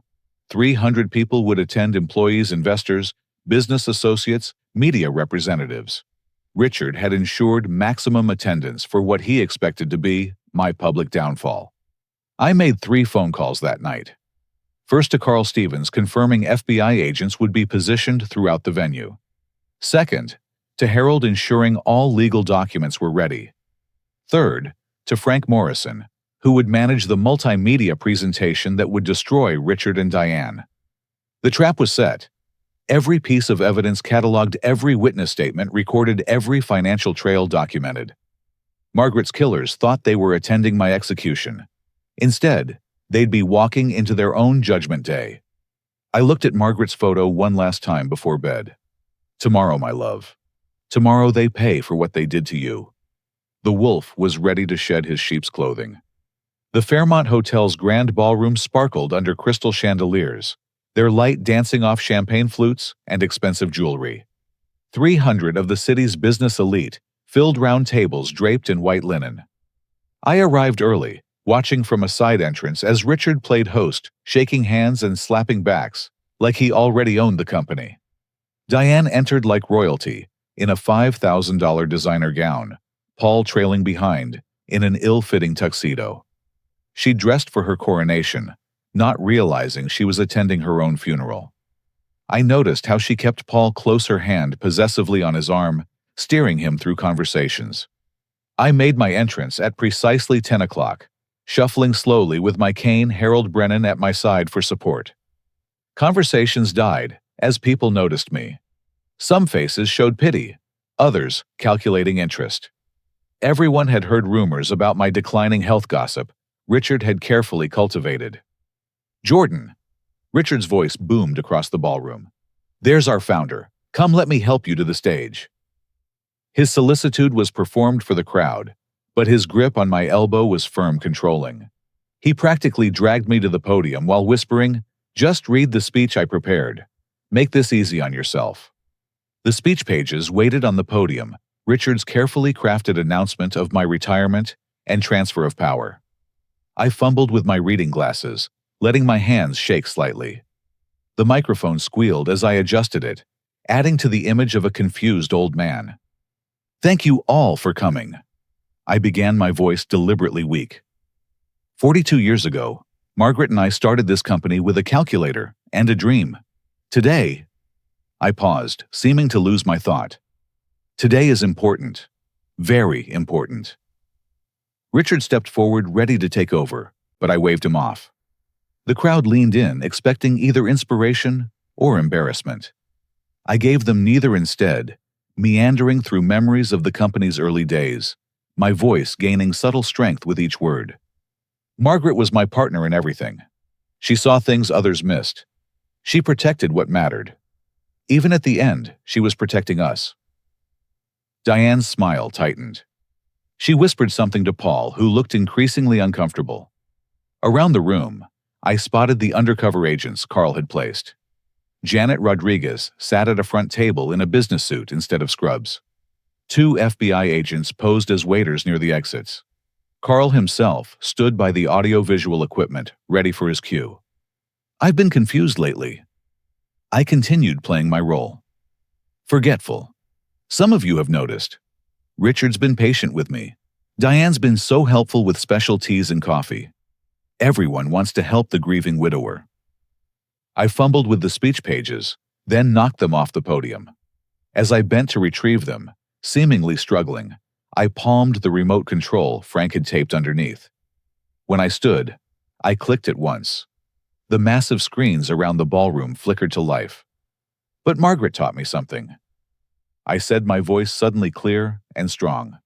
300 people would attend: employees, investors, business associates, media representatives. Richard had ensured maximum attendance for what he expected to be my public downfall. I made 3 phone calls that night. First, to Carl Stevens, confirming FBI agents would be positioned throughout the venue. Second, to Harold, ensuring all legal documents were ready. Third, to Frank Morrison, who would manage the multimedia presentation that would destroy Richard and Diane. The trap was set. Every piece of evidence cataloged, every witness statement recorded, every financial trail documented. Margaret's killers thought they were attending my execution. Instead, they'd be walking into their own judgment day. I looked at Margaret's photo one last time before bed. Tomorrow, my love. Tomorrow they pay for what they did to you. The wolf was ready to shed his sheep's clothing. The Fairmont Hotel's grand ballroom sparkled under crystal chandeliers, their light dancing off champagne flutes and expensive jewelry. 300 of the city's business elite filled round tables draped in white linen. I arrived early, watching from a side entrance as Richard played host, shaking hands and slapping backs, like he already owned the company. Diane entered like royalty, in a $5,000 designer gown, Paul trailing behind, in an ill-fitting tuxedo. She dressed for her coronation, not realizing she was attending her own funeral. I noticed how she kept Paul close, her hand possessively on his arm, steering him through conversations. I made my entrance at precisely 10 o'clock, shuffling slowly with my cane, Harold Brennan at my side for support. Conversations died as people noticed me. Some faces showed pity, others calculating interest. Everyone had heard rumors about my declining health, gossip Richard had carefully cultivated. "Jordan," Richard's voice boomed across the ballroom. "There's our founder. Come, let me help you to the stage." His solicitude was performed for the crowd, but his grip on my elbow was firm, controlling. He practically dragged me to the podium while whispering, "Just read the speech I prepared. Make this easy on yourself." The speech pages waited on the podium, Richard's carefully crafted announcement of my retirement and transfer of power. I fumbled with my reading glasses, letting my hands shake slightly. The microphone squealed as I adjusted it, adding to the image of a confused old man. "Thank you all for coming." I began, my voice deliberately weak. 42 years ago, Margaret and I started this company with a calculator and a dream. Today, I paused, seeming to lose my thought. Today is important. Very important. Richard stepped forward, ready to take over, but I waved him off. The crowd leaned in, expecting either inspiration or embarrassment. I gave them neither instead, meandering through memories of the company's early days, my voice gaining subtle strength with each word. Margaret was my partner in everything. She saw things others missed. She protected what mattered. Even at the end, she was protecting us. Diane's smile tightened. She whispered something to Paul, who looked increasingly uncomfortable. Around the room, I spotted the undercover agents Carl had placed. Janet Rodriguez sat at a front table in a business suit instead of scrubs. 2 FBI agents posed as waiters near the exits. Carl himself stood by the audio-visual equipment, ready for his cue. I've been confused lately. I continued playing my role. Forgetful. Some of you have noticed. Richard's been patient with me. Diane's been so helpful with special teas and coffee. Everyone wants to help the grieving widower. I fumbled with the speech pages, then knocked them off the podium. As I bent to retrieve them, seemingly struggling, I palmed the remote control Frank had taped underneath. When I stood, I clicked it once. The massive screens around the ballroom flickered to life. But Margaret taught me something. I said, my voice suddenly clear and strong.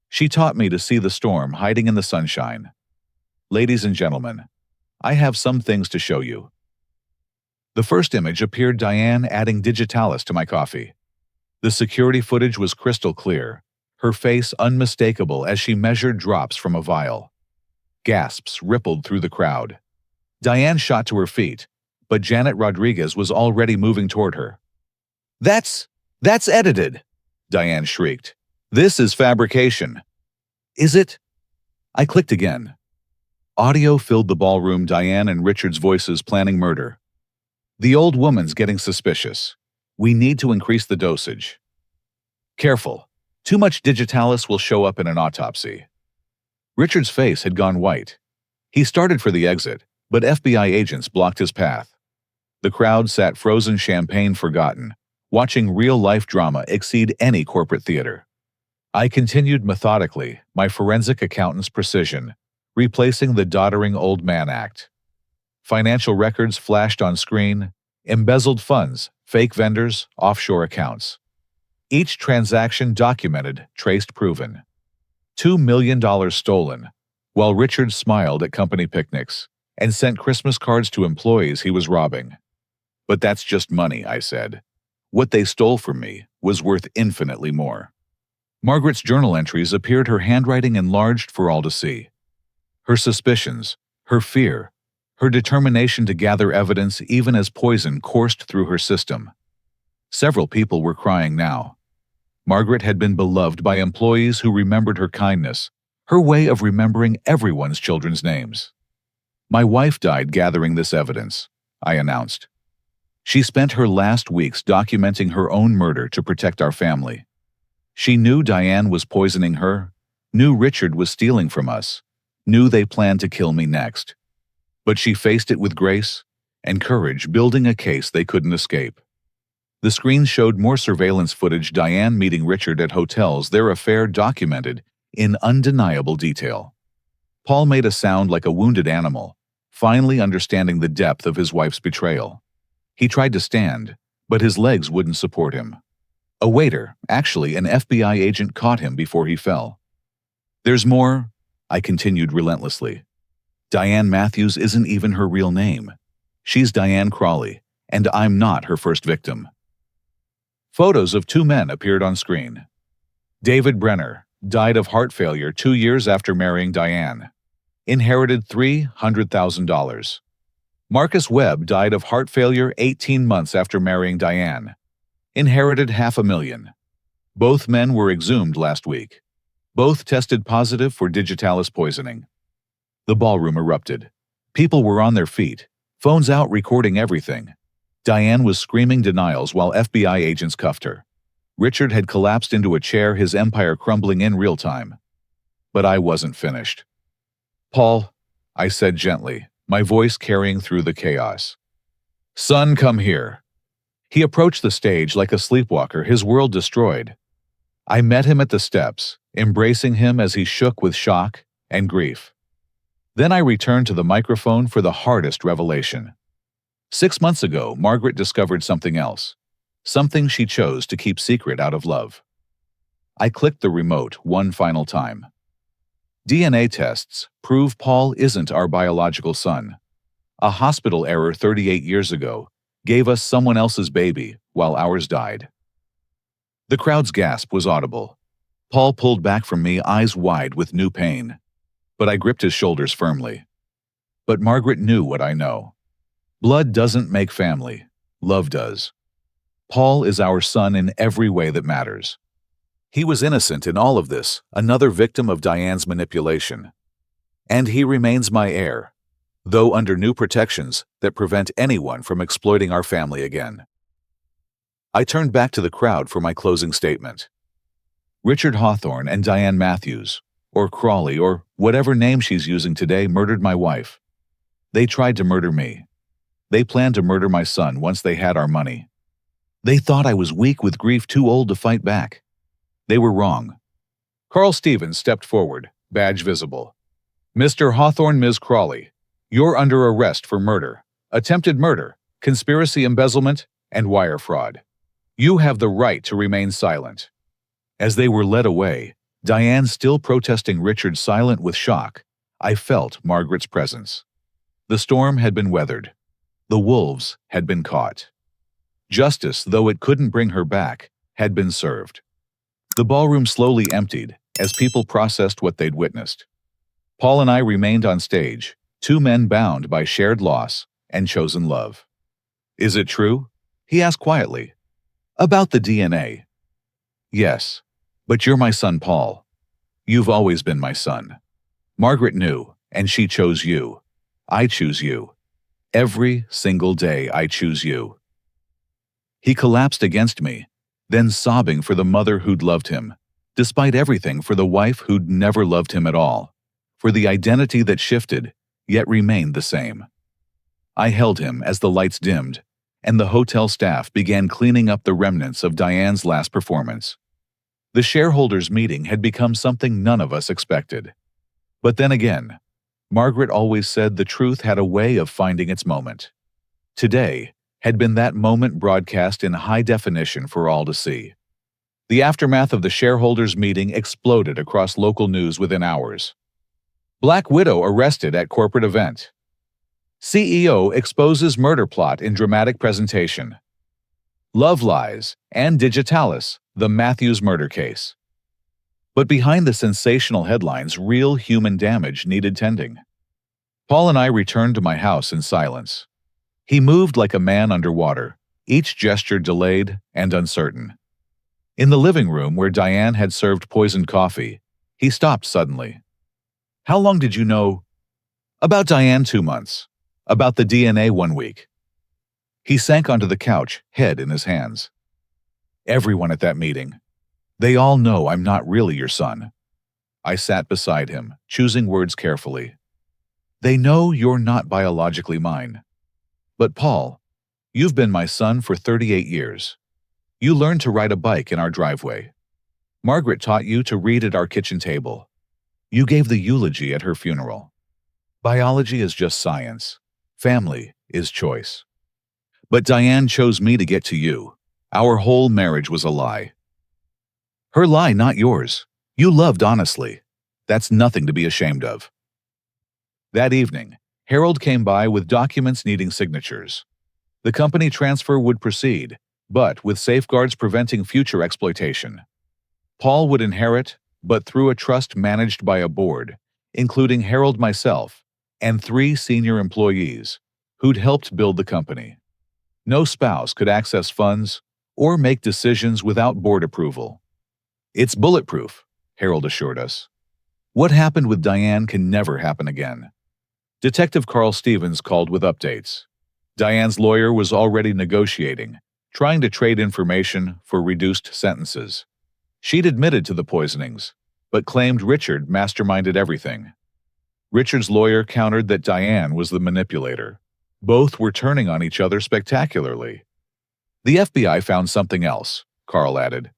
She taught me to see the storm hiding in the sunshine. Ladies and gentlemen, I have some things to show you. The first image appeared Diane adding digitalis to my coffee. The security footage was crystal clear, her face unmistakable as she measured drops from a vial. Gasps rippled through the crowd. Diane shot to her feet, but Janet Rodriguez was already moving toward her. That's edited, Diane shrieked. This is fabrication. Is it? I clicked again. Audio filled the ballroom, Diane and Richard's voices planning murder. The old woman's getting suspicious. We need to increase the dosage. Careful. Too much digitalis will show up in an autopsy. Richard's face had gone white. He started for the exit, but FBI agents blocked his path. The crowd sat frozen, champagne forgotten, watching real-life drama exceed any corporate theater. I continued methodically, my forensic accountant's precision, replacing the doddering old man act. Financial records flashed on screen, embezzled funds, fake vendors, offshore accounts. Each transaction documented, traced, proven. $2 million stolen, while Richard smiled at company picnics and sent Christmas cards to employees he was robbing. But that's just money, I said. What they stole from me was worth infinitely more. Margaret's journal entries appeared, her handwriting enlarged for all to see. Her suspicions, her fear, her determination to gather evidence even as poison coursed through her system. Several people were crying now. Margaret had been beloved by employees who remembered her kindness, her way of remembering everyone's children's names. My wife died gathering this evidence, I announced. She spent her last weeks documenting her own murder to protect our family. She knew Diane was poisoning her, knew Richard was stealing from us, knew they planned to kill me next. But she faced it with grace and courage, building a case they couldn't escape. The screens showed more surveillance footage, Diane meeting Richard at hotels, their affair documented in undeniable detail. Paul made a sound like a wounded animal, finally understanding the depth of his wife's betrayal. He tried to stand, but his legs wouldn't support him. A waiter, actually an FBI agent, caught him before he fell. There's more, I continued relentlessly. Diane Matthews isn't even her real name. She's Diane Crawley, and I'm not her first victim. Photos of 2 men appeared on screen. David Brenner died of heart failure 2 years after marrying Diane. Inherited $300,000. Marcus Webb died of heart failure 18 months after marrying Diane. Inherited $500,000. Both men were exhumed last week. Both tested positive for digitalis poisoning. The ballroom erupted. People were on their feet, phones out recording everything. Diane was screaming denials while FBI agents cuffed her. Richard had collapsed into a chair, his empire crumbling in real time. But I wasn't finished. Paul, I said gently, my voice carrying through the chaos. Son, come here. He approached the stage like a sleepwalker, his world destroyed. I met him at the steps, embracing him as he shook with shock and grief. Then I returned to the microphone for the hardest revelation. 6 months ago, Margaret discovered something else, something she chose to keep secret out of love. I clicked the remote one final time. DNA tests prove Paul isn't our biological son. A hospital error 38 years ago gave us someone else's baby while ours died. The crowd's gasp was audible. Paul pulled back from me, eyes wide with new pain, but I gripped his shoulders firmly. But Margaret knew what I know. Blood doesn't make family, love does. Paul is our son in every way that matters. He was innocent in all of this, another victim of Diane's manipulation. And he remains my heir, though under new protections that prevent anyone from exploiting our family again. I turned back to the crowd for my closing statement. Richard Hawthorne and Diane Matthews, or Crawley, or whatever name she's using today, murdered my wife. They tried to murder me. They planned to murder my son once they had our money. They thought I was weak with grief, too old to fight back. They were wrong. Carl Stevens stepped forward, badge visible. Mr. Hawthorne, Ms. Crawley, you're under arrest for murder, attempted murder, conspiracy, embezzlement, and wire fraud. You have the right to remain silent. As they were led away, Diane still protesting, Richard silent with shock, I felt Margaret's presence. The storm had been weathered. The wolves had been caught. Justice, though it couldn't bring her back, had been served. The ballroom slowly emptied as people processed what they'd witnessed. Paul and I remained on stage, two men bound by shared loss and chosen love. Is it true? He asked quietly. About the DNA. Yes, but you're my son, Paul. You've always been my son. Margaret knew, and she chose you. I choose you. Every single day I choose you. He collapsed against me, then sobbing for the mother who'd loved him, despite everything, for the wife who'd never loved him at all, for the identity that shifted, yet remained the same. I held him as the lights dimmed, and the hotel staff began cleaning up the remnants of Diane's last performance. The shareholders' meeting had become something none of us expected. But then again, Margaret always said the truth had a way of finding its moment. Today had been that moment, broadcast in high definition for all to see. The aftermath of the shareholders' meeting exploded across local news within hours. Black Widow arrested at corporate event. CEO exposes murder plot in dramatic presentation. Love lies and Digitalis, the Matthews murder case. But behind the sensational headlines, real human damage needed tending. Paul and I returned to my house in silence. He moved like a man underwater, each gesture delayed and uncertain. In the living room where Diane had served poisoned coffee, he stopped suddenly. How long did you know? About Diane, 2 months. About the DNA, 1 week. He sank onto the couch, head in his hands. Everyone at that meeting. They all know I'm not really your son. I sat beside him, choosing words carefully. They know you're not biologically mine. But Paul, you've been my son for 38 years. You learned to ride a bike in our driveway. Margaret taught you to read at our kitchen table. You gave the eulogy at her funeral. Biology is just science. Family is choice. But Diane chose me to get to you. Our whole marriage was a lie. Her lie, not yours. You loved honestly. That's nothing to be ashamed of. That evening, Harold came by with documents needing signatures. The company transfer would proceed, but with safeguards preventing future exploitation. Paul would inherit, but through a trust managed by a board, including Harold, myself, and 3 senior employees who'd helped build the company. No spouse could access funds or make decisions without board approval. It's bulletproof, Harold assured us. What happened with Diane can never happen again. Detective Carl Stevens called with updates. Diane's lawyer was already negotiating, trying to trade information for reduced sentences. She'd admitted to the poisonings, but claimed Richard masterminded everything. Richard's lawyer countered that Diane was the manipulator. Both were turning on each other spectacularly. The FBI found something else, Carl added.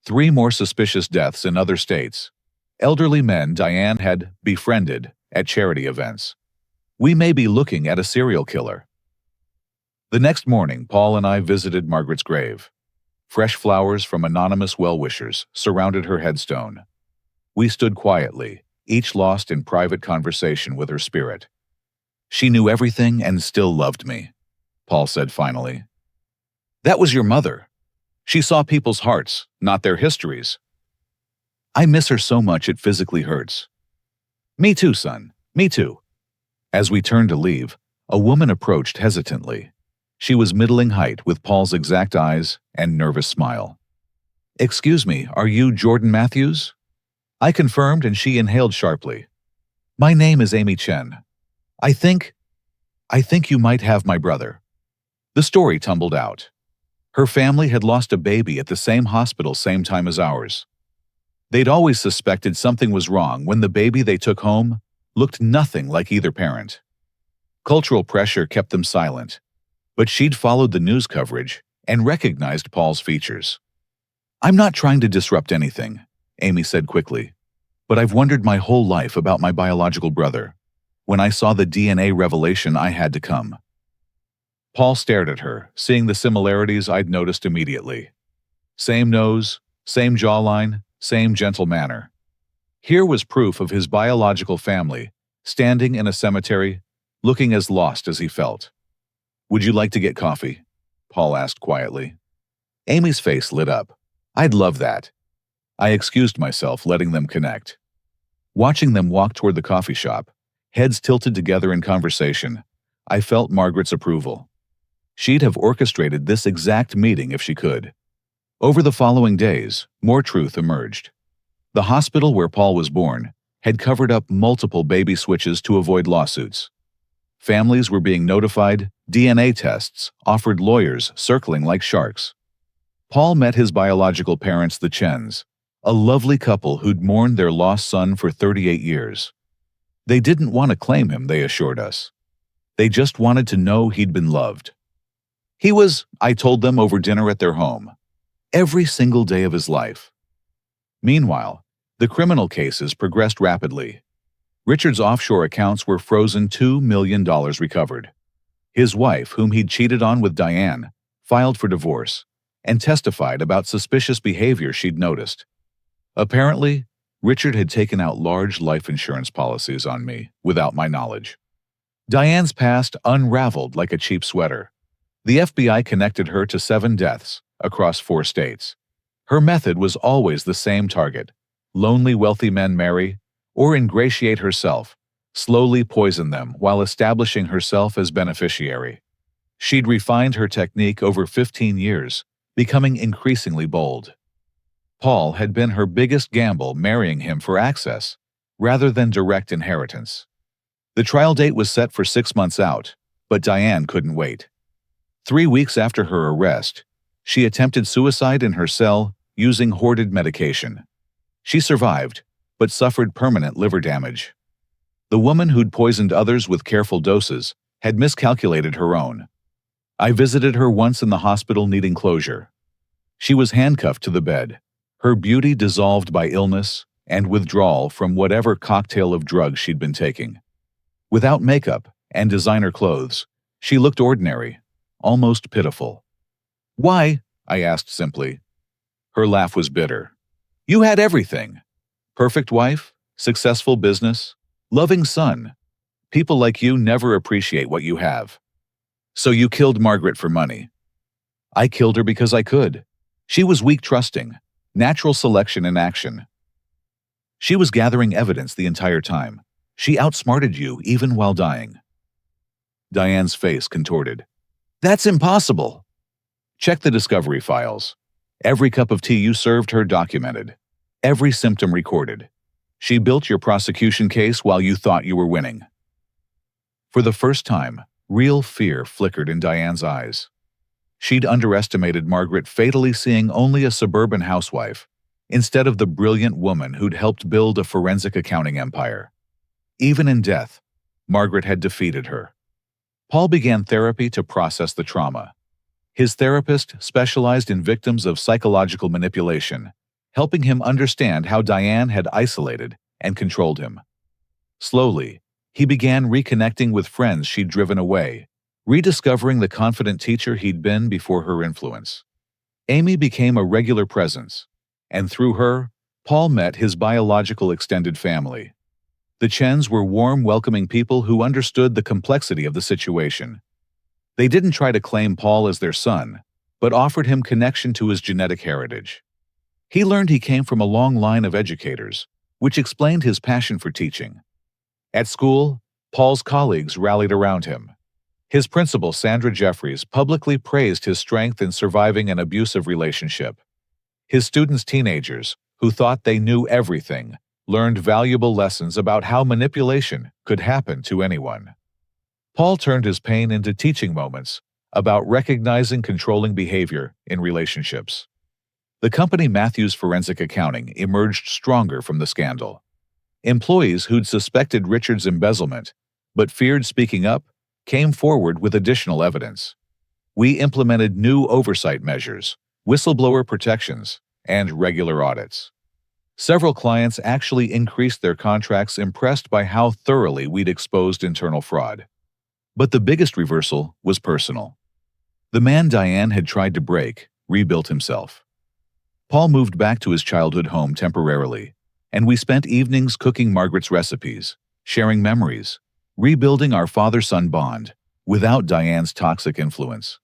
3 more suspicious deaths in other states. Elderly men Diane had befriended at charity events. We may be looking at a serial killer. The next morning, Paul and I visited Margaret's grave. Fresh flowers from anonymous well-wishers surrounded her headstone. We stood quietly, each lost in private conversation with her spirit. She knew everything and still loved me, Paul said finally. That was your mother. She saw people's hearts, not their histories. I miss her so much it physically hurts. Me too, son. Me too. As we turned to leave, a woman approached hesitantly. She was middling height with Paul's exact eyes and nervous smile. Excuse me, are you Jordan Matthews? I confirmed and she inhaled sharply. My name is Amy Chen. I think you might have my brother. The story tumbled out. Her family had lost a baby at the same hospital same time as ours. They'd always suspected something was wrong when the baby they took home looked nothing like either parent. Cultural pressure kept them silent, but she'd followed the news coverage and recognized Paul's features. I'm not trying to disrupt anything, Amy said quickly, but I've wondered my whole life about my biological brother. When I saw the DNA revelation, I had to come. Paul stared at her, seeing the similarities I'd noticed immediately. Same nose, same jawline, same gentle manner. Here was proof of his biological family, standing in a cemetery, looking as lost as he felt. Would you like to get coffee? Paul asked quietly. Amy's face lit up. I'd love that. I excused myself, letting them connect. Watching them walk toward the coffee shop, heads tilted together in conversation, I felt Margaret's approval. She'd have orchestrated this exact meeting if she could. Over the following days, more truth emerged. The hospital where Paul was born had covered up multiple baby switches to avoid lawsuits. Families were being notified, DNA tests offered, lawyers circling like sharks. Paul met his biological parents, the Chens, a lovely couple who'd mourned their lost son for 38 years. They didn't want to claim him, they assured us. They just wanted to know he'd been loved. He was, I told them over dinner at their home, every single day of his life. Meanwhile, the criminal cases progressed rapidly. Richard's offshore accounts were frozen, $2 million recovered. His wife, whom he'd cheated on with Diane, filed for divorce and testified about suspicious behavior she'd noticed. Apparently, Richard had taken out large life insurance policies on me without my knowledge. Diane's past unraveled like a cheap sweater. The FBI connected her to 7 deaths across 4 states. Her method was always the same target: lonely wealthy men marry or ingratiate herself, slowly poison them while establishing herself as beneficiary. She'd refined her technique over 15 years, becoming increasingly bold. Paul had been her biggest gamble, marrying him for access rather than direct inheritance. The trial date was set for 6 months out, but Diane couldn't wait. 3 weeks after her arrest, she attempted suicide in her cell using hoarded medication. She survived, but suffered permanent liver damage. The woman who'd poisoned others with careful doses had miscalculated her own. I visited her once in the hospital needing closure. She was handcuffed to the bed, her beauty dissolved by illness and withdrawal from whatever cocktail of drugs she'd been taking. Without makeup and designer clothes, she looked ordinary, almost pitiful. Why? I asked simply. Her laugh was bitter. You had everything. Perfect wife, successful business, loving son. People like you never appreciate what you have. So you killed Margaret for money. I killed her because I could. She was weak trusting, natural selection in action. She was gathering evidence the entire time. She outsmarted you even while dying. Diane's face contorted. That's impossible. Check the discovery files. Every cup of tea you served her documented. Every symptom recorded. She built your prosecution case while you thought you were winning. For the first time, real fear flickered in Diane's eyes. She'd underestimated Margaret, fatally seeing only a suburban housewife, instead of the brilliant woman who'd helped build a forensic accounting empire. Even in death, Margaret had defeated her. Paul began therapy to process the trauma. His therapist specialized in victims of psychological manipulation helping him understand how Diane had isolated and controlled him. Slowly, he began reconnecting with friends she'd driven away, rediscovering the confident teacher he'd been before her influence. Amy became a regular presence, and through her, Paul met his biological extended family. The Chens were warm, welcoming people who understood the complexity of the situation. They didn't try to claim Paul as their son, but offered him connection to his genetic heritage. He learned he came from a long line of educators, which explained his passion for teaching. At school, Paul's colleagues rallied around him. His principal, Sandra Jeffries, publicly praised his strength in surviving an abusive relationship. His students, teenagers, who thought they knew everything, learned valuable lessons about how manipulation could happen to anyone. Paul turned his pain into teaching moments about recognizing controlling behavior in relationships. The company Matthews Forensic Accounting emerged stronger from the scandal. Employees who'd suspected Richard's embezzlement but feared speaking up came forward with additional evidence. We implemented new oversight measures, whistleblower protections, and regular audits. Several clients actually increased their contracts, impressed by how thoroughly we'd exposed internal fraud. But the biggest reversal was personal. The man Diane had tried to break rebuilt himself. Paul moved back to his childhood home temporarily, and we spent evenings cooking Margaret's recipes, sharing memories, rebuilding our father-son bond without Diane's toxic influence.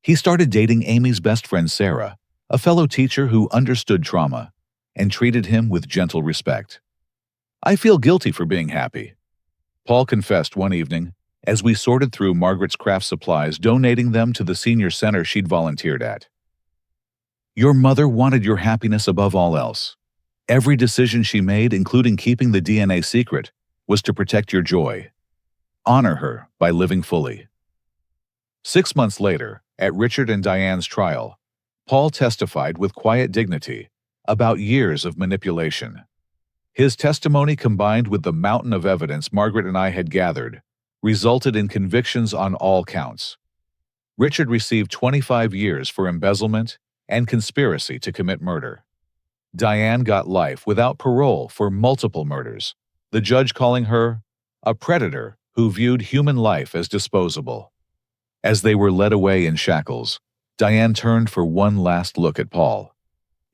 He started dating Amy's best friend Sarah, a fellow teacher who understood trauma and treated him with gentle respect. "I feel guilty for being happy," Paul confessed one evening as we sorted through Margaret's craft supplies, donating them to the senior center she'd volunteered at. "Your mother wanted your happiness above all else. Every decision she made, including keeping the DNA secret, was to protect your joy. Honor her by living fully." 6 months later, at Richard and Diane's trial, Paul testified with quiet dignity about years of manipulation. His testimony, combined with the mountain of evidence Margaret and I had gathered, resulted in convictions on all counts. Richard received 25 years for embezzlement and conspiracy to commit murder. Diane got life without parole for multiple murders, the judge calling her a predator who viewed human life as disposable. As they were led away in shackles, Diane turned for one last look at Paul.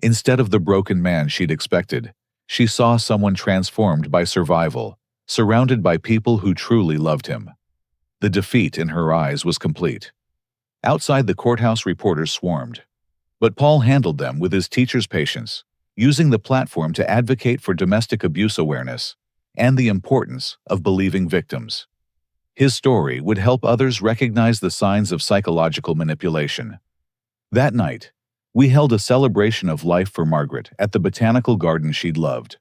Instead of the broken man she'd expected, she saw someone transformed by survival, surrounded by people who truly loved him. The defeat in her eyes was complete. Outside the courthouse, reporters swarmed. But Paul handled them with his teacher's patience, using the platform to advocate for domestic abuse awareness and the importance of believing victims. His story would help others recognize the signs of psychological manipulation. That night, we held a celebration of life for Margaret at the botanical garden she'd loved.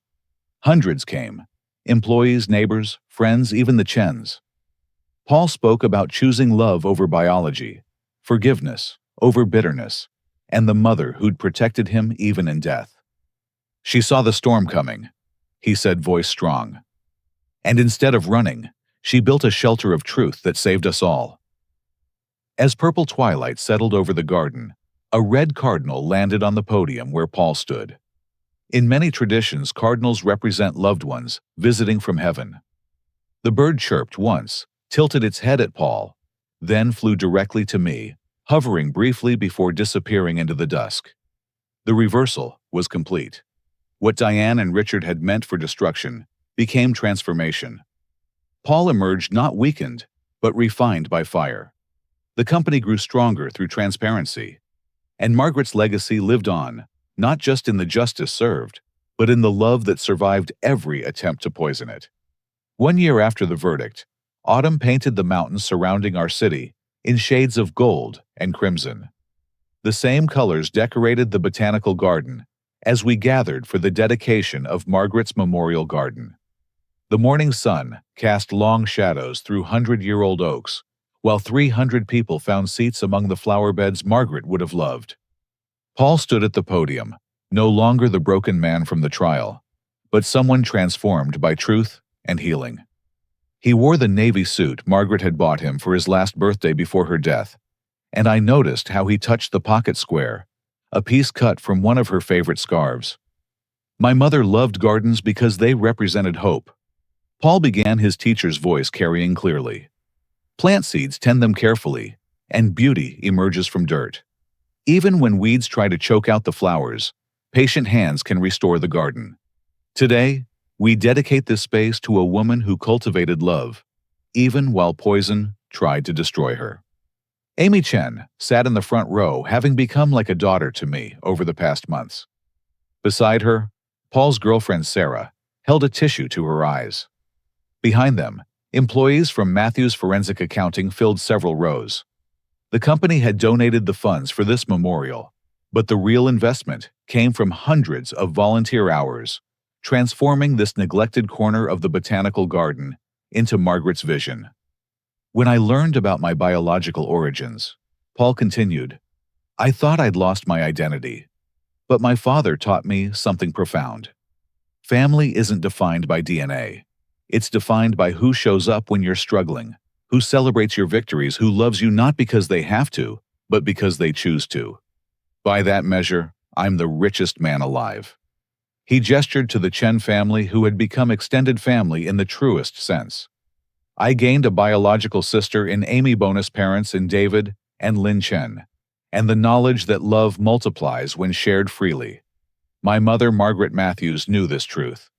Hundreds came: employees, neighbors, friends, even the Chens. Paul spoke about choosing love over biology, forgiveness over bitterness, and the mother who'd protected him even in death. "She saw the storm coming," he said, voice strong. "And instead of running, she built a shelter of truth that saved us all." As purple twilight settled over the garden, a red cardinal landed on the podium where Paul stood. In many traditions, cardinals represent loved ones visiting from heaven. The bird chirped once, tilted its head at Paul, then flew directly to me, hovering briefly before disappearing into the dusk. The reversal was complete. What Diane and Richard had meant for destruction became transformation. Paul emerged not weakened, but refined by fire. The company grew stronger through transparency, and Margaret's legacy lived on, not just in the justice served, but in the love that survived every attempt to poison it. 1 year after the verdict, autumn painted the mountains surrounding our city in shades of gold and crimson. The same colors decorated the botanical garden as we gathered for the dedication of Margaret's memorial garden. The morning sun cast long shadows through 100-year-old oaks, while 300 people found seats among the flower beds Margaret would have loved. Paul stood at the podium, no longer the broken man from the trial, but someone transformed by truth and healing. He wore the navy suit Margaret had bought him for his last birthday before her death, and I noticed how he touched the pocket square, a piece cut from one of her favorite scarves. My mother loved gardens because they represented hope. Paul began, his teacher's voice carrying clearly. Plant seeds, tend them carefully, and beauty emerges from dirt. Even when weeds try to choke out the flowers, patient hands can restore the garden. Today, we dedicate this space to a woman who cultivated love, even while poison tried to destroy her. Amy Chen sat in the front row, having become like a daughter to me over the past months. Beside her, Paul's girlfriend Sarah held a tissue to her eyes. Behind them, employees from Matthews Forensic Accounting filled several rows. The company had donated the funds for this memorial, but the real investment came from hundreds of volunteer hours, transforming this neglected corner of the botanical garden into Margaret's vision. When I learned about my biological origins, Paul continued, I thought I'd lost my identity, but my father taught me something profound. Family isn't defined by DNA. It's defined by who shows up when you're struggling, who celebrates your victories, who loves you not because they have to, but because they choose to. By that measure, I'm the richest man alive. He gestured to the Chen family, who had become extended family in the truest sense. I gained a biological sister in Amy, bonus parents in David and Lin Chen, and the knowledge that love multiplies when shared freely. My mother, Margaret Matthews, knew this truth.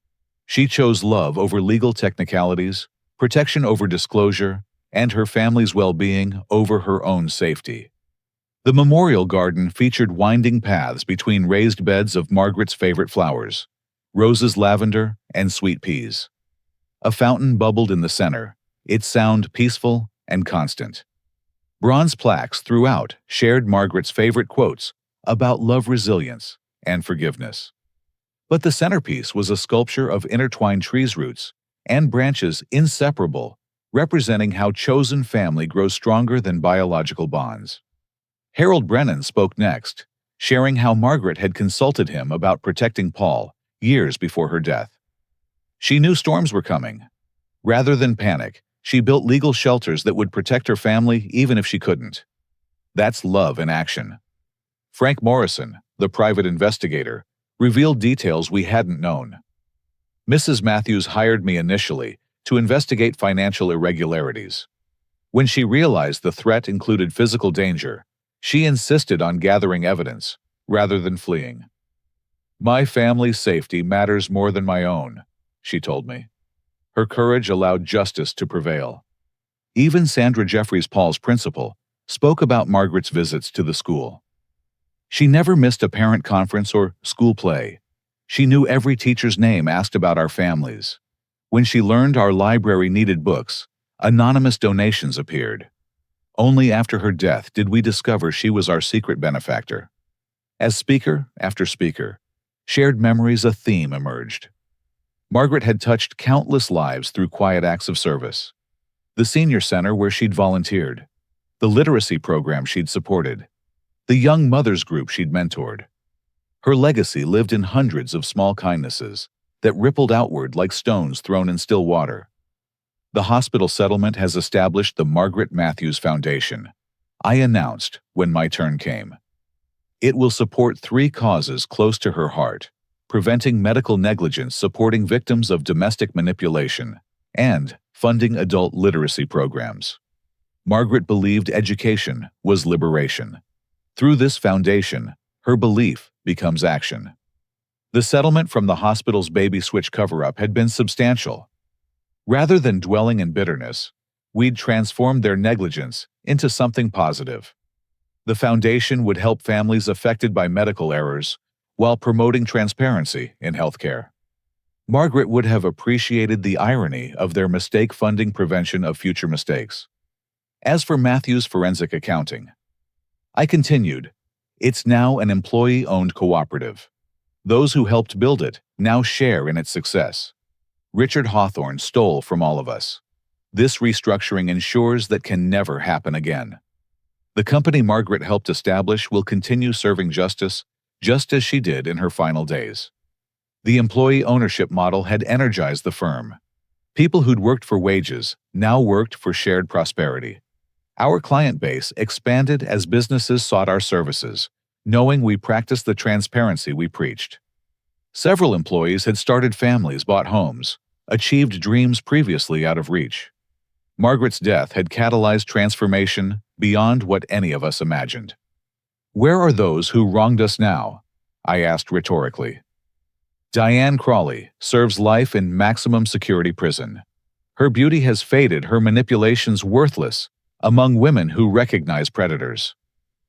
She chose love over legal technicalities, protection over disclosure, and her family's well-being over her own safety. The memorial garden featured winding paths between raised beds of Margaret's favorite flowers, roses, lavender, and sweet peas. A fountain bubbled in the center, its sound peaceful and constant. Bronze plaques throughout shared Margaret's favorite quotes about love, resilience, and forgiveness. But the centerpiece was a sculpture of intertwined trees' roots and branches inseparable, representing how chosen family grows stronger than biological bonds. Harold Brennan spoke next, sharing how Margaret had consulted him about protecting Paul years before her death. She knew storms were coming. Rather than panic, she built legal shelters that would protect her family even if she couldn't. That's love in action. Frank Morrison, the private investigator, revealed details we hadn't known. Mrs. Matthews hired me initially to investigate financial irregularities. When she realized the threat included physical danger, she insisted on gathering evidence rather than fleeing. My family's safety matters more than my own, she told me. Her courage allowed justice to prevail. Even Sandra Jeffries, Paul's principal, spoke about Margaret's visits to the school. She never missed a parent conference or school play. She knew every teacher's name, asked about our families. When she learned our library needed books, anonymous donations appeared. Only after her death did we discover she was our secret benefactor. As speaker after speaker, shared memories, a theme emerged. Margaret had touched countless lives through quiet acts of service. The senior center where she'd volunteered, the literacy program she'd supported, the young mothers group she'd mentored. Her legacy lived in hundreds of small kindnesses that rippled outward like stones thrown in still water. The hospital settlement has established the Margaret Matthews Foundation, I announced when my turn came. It will support 3 causes close to her heart: preventing medical negligence, supporting victims of domestic manipulation, and funding adult literacy programs. Margaret believed education was liberation. Through this foundation, her belief becomes action. The settlement from the hospital's baby switch cover-up had been substantial. Rather than dwelling in bitterness, we'd transformed their negligence into something positive. The foundation would help families affected by medical errors while promoting transparency in healthcare. Margaret would have appreciated the irony of their mistake funding prevention of future mistakes. As for Matthews Forensic Accounting, I continued, it's now an employee-owned cooperative. Those who helped build it now share in its success. Richard Hawthorne stole from all of us. This restructuring ensures that can never happen again. The company Margaret helped establish will continue serving justice just as she did in her final days. The employee ownership model had energized the firm. People who'd worked for wages now worked for shared prosperity. Our client base expanded as businesses sought our services, knowing we practiced the transparency we preached. Several employees had started families, bought homes, achieved dreams previously out of reach. Margaret's death had catalyzed transformation beyond what any of us imagined. "Where are those who wronged us now?" I asked rhetorically. Diane Crawley serves life in maximum security prison. Her beauty has faded, her manipulations worthless, among women who recognize predators.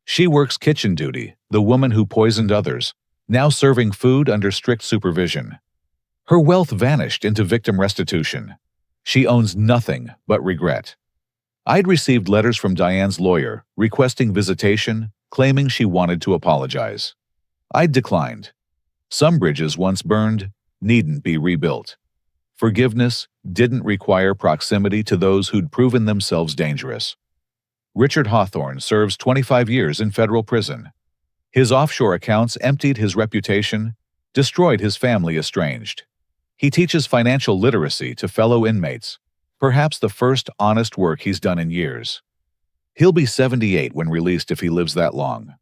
She works kitchen duty, the woman who poisoned others, now serving food under strict supervision. Her wealth vanished into victim restitution. She owns nothing but regret. I'd received letters from Diane's lawyer requesting visitation, claiming she wanted to apologize. I'd declined. Some bridges once burned needn't be rebuilt. Forgiveness didn't require proximity to those who'd proven themselves dangerous. Richard Hawthorne serves 25 years in federal prison. His offshore accounts emptied his reputation, destroyed his family estranged. He teaches financial literacy to fellow inmates, perhaps the first honest work he's done in years. He'll be 78 when released if he lives that long.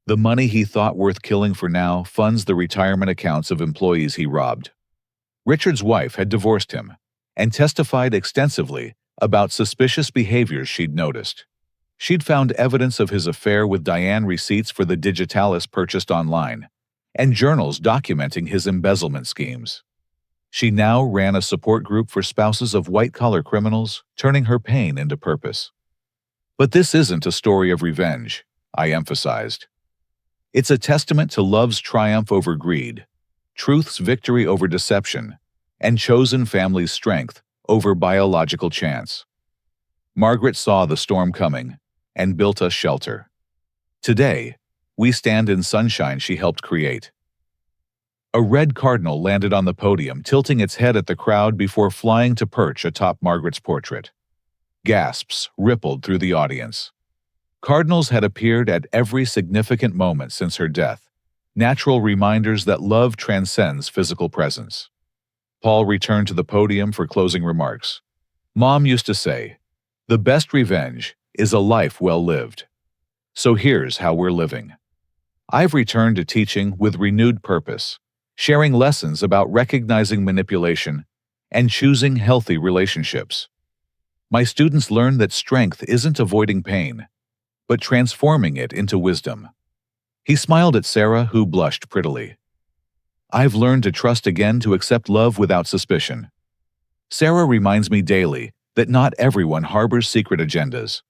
The money he thought worth killing for now funds the retirement accounts of employees he robbed. Richard's wife had divorced him and testified extensively about suspicious behaviors she'd noticed. She'd found evidence of his affair with Diane, receipts for the digitalis purchased online, and journals documenting his embezzlement schemes. She now ran a support group for spouses of white-collar criminals, turning her pain into purpose. But this isn't a story of revenge, I emphasized. It's a testament to love's triumph over greed, truth's victory over deception, and chosen family's strength over biological chance. Margaret saw the storm coming and built us shelter. Today, we stand in sunshine she helped create. A red cardinal landed on the podium, tilting its head at the crowd before flying to perch atop Margaret's portrait. Gasps rippled through the audience. Cardinals had appeared at every significant moment since her death, natural reminders that love transcends physical presence. Paul returned to the podium for closing remarks. "Mom used to say, 'The best revenge is a life well lived.' So here's how we're living. I've returned to teaching with renewed purpose, sharing lessons about recognizing manipulation and choosing healthy relationships. My students learn that strength isn't avoiding pain, but transforming it into wisdom." He smiled at Sarah, who blushed prettily. "I've learned to trust again, to accept love without suspicion." Sarah reminds me daily that not everyone harbors secret agendas.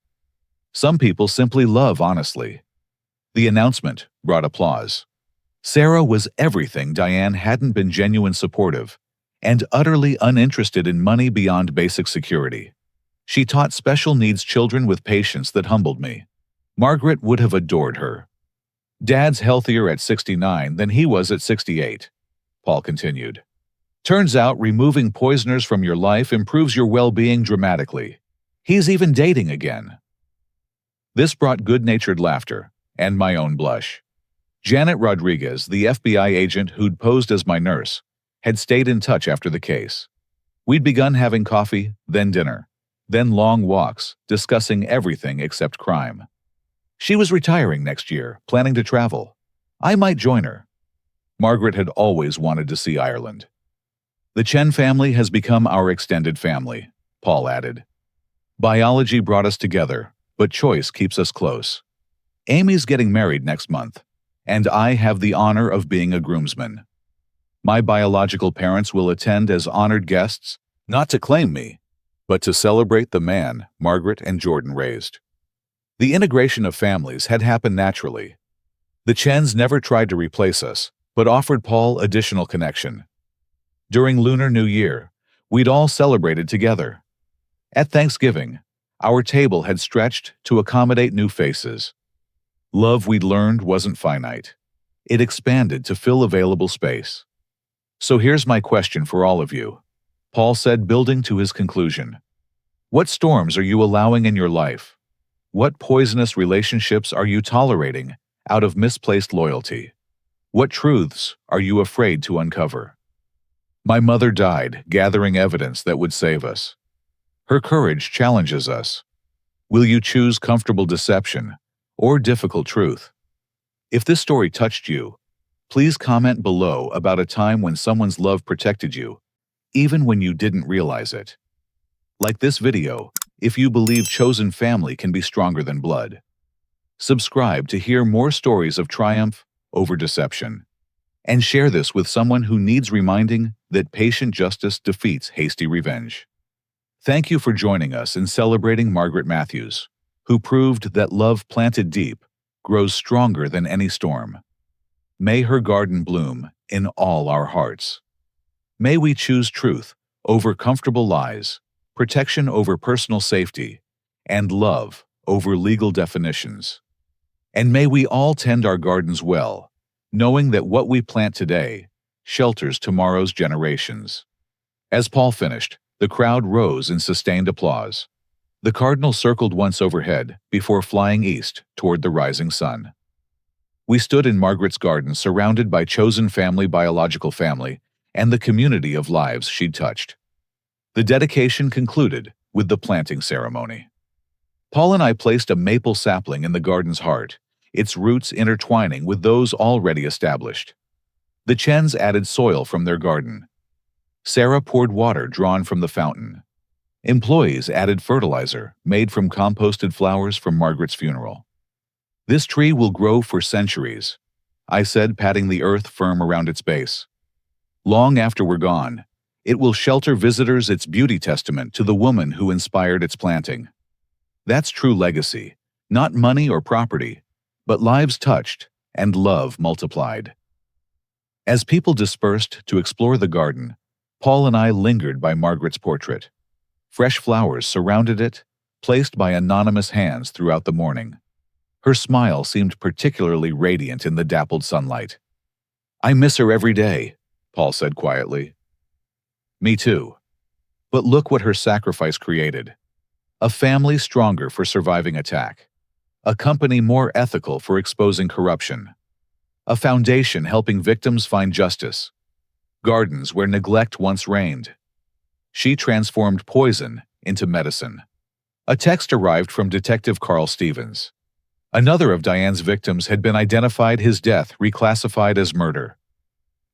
Some people simply love honestly. The announcement brought applause. Sarah was everything Diane hadn't been: genuine, supportive, and utterly uninterested in money beyond basic security. She taught special needs children with patience that humbled me. Margaret would have adored her. "Dad's healthier at 69 than he was at 68, Paul continued. "Turns out removing poisoners from your life improves your well-being dramatically. He's even dating again." This brought good-natured laughter and my own blush. Janet Rodriguez, the FBI agent who'd posed as my nurse, had stayed in touch after the case. We'd begun having coffee, then dinner, then long walks, discussing everything except crime. She was retiring next year, planning to travel. I might join her. Margaret had always wanted to see Ireland. "The Chen family has become our extended family," Paul added. "Biology brought us together, but choice keeps us close. Amy's getting married next month, and I have the honor of being a groomsman. My biological parents will attend as honored guests, not to claim me, but to celebrate the man Margaret and Jordan raised." The integration of families had happened naturally. The Chens never tried to replace us, but offered Paul additional connection. During Lunar New Year, we'd all celebrated together. At Thanksgiving, our table had stretched to accommodate new faces. Love, we'd learned, wasn't finite. It expanded to fill available space. "So here's my question for all of you," Paul said, building to his conclusion. "What storms are you allowing in your life? What poisonous relationships are you tolerating out of misplaced loyalty? What truths are you afraid to uncover?" My mother died gathering evidence that would save us. Her courage challenges us. Will you choose comfortable deception or difficult truth? If this story touched you, please comment below about a time when someone's love protected you, even when you didn't realize it. Like this video, if you believe chosen family can be stronger than blood. Subscribe to hear more stories of triumph over deception. And share this with someone who needs reminding that patient justice defeats hasty revenge. Thank you for joining us in celebrating Margaret Matthews, who proved that love planted deep grows stronger than any storm. May her garden bloom in all our hearts. May we choose truth over comfortable lies, protection over personal safety, and love over legal definitions. And may we all tend our gardens well, knowing that what we plant today shelters tomorrow's generations. As Paul finished, the crowd rose in sustained applause. The cardinal circled once overhead before flying east toward the rising sun. We stood in Margaret's garden surrounded by chosen family, biological family, and the community of lives she'd touched. The dedication concluded with the planting ceremony. Paul and I placed a maple sapling in the garden's heart, its roots intertwining with those already established. The Chens added soil from their garden. Sarah poured water drawn from the fountain. Employees added fertilizer made from composted flowers from Margaret's funeral. This tree will grow for centuries, I said, patting the earth firm around its base. Long after we're gone, it will shelter visitors, its beauty testament to the woman who inspired its planting. That's true legacy, not money or property, but lives touched and love multiplied. As people dispersed to explore the garden, Paul and I lingered by Margaret's portrait. Fresh flowers surrounded it, placed by anonymous hands throughout the morning. Her smile seemed particularly radiant in the dappled sunlight. "I miss her every day," Paul said quietly. "Me too. But look what her sacrifice created. A family stronger for surviving attack. A company more ethical for exposing corruption. A foundation helping victims find justice. Gardens where neglect once reigned. She transformed poison into medicine." A text arrived from Detective Carl Stevens. Another of Diane's victims had been identified, his death reclassified as murder.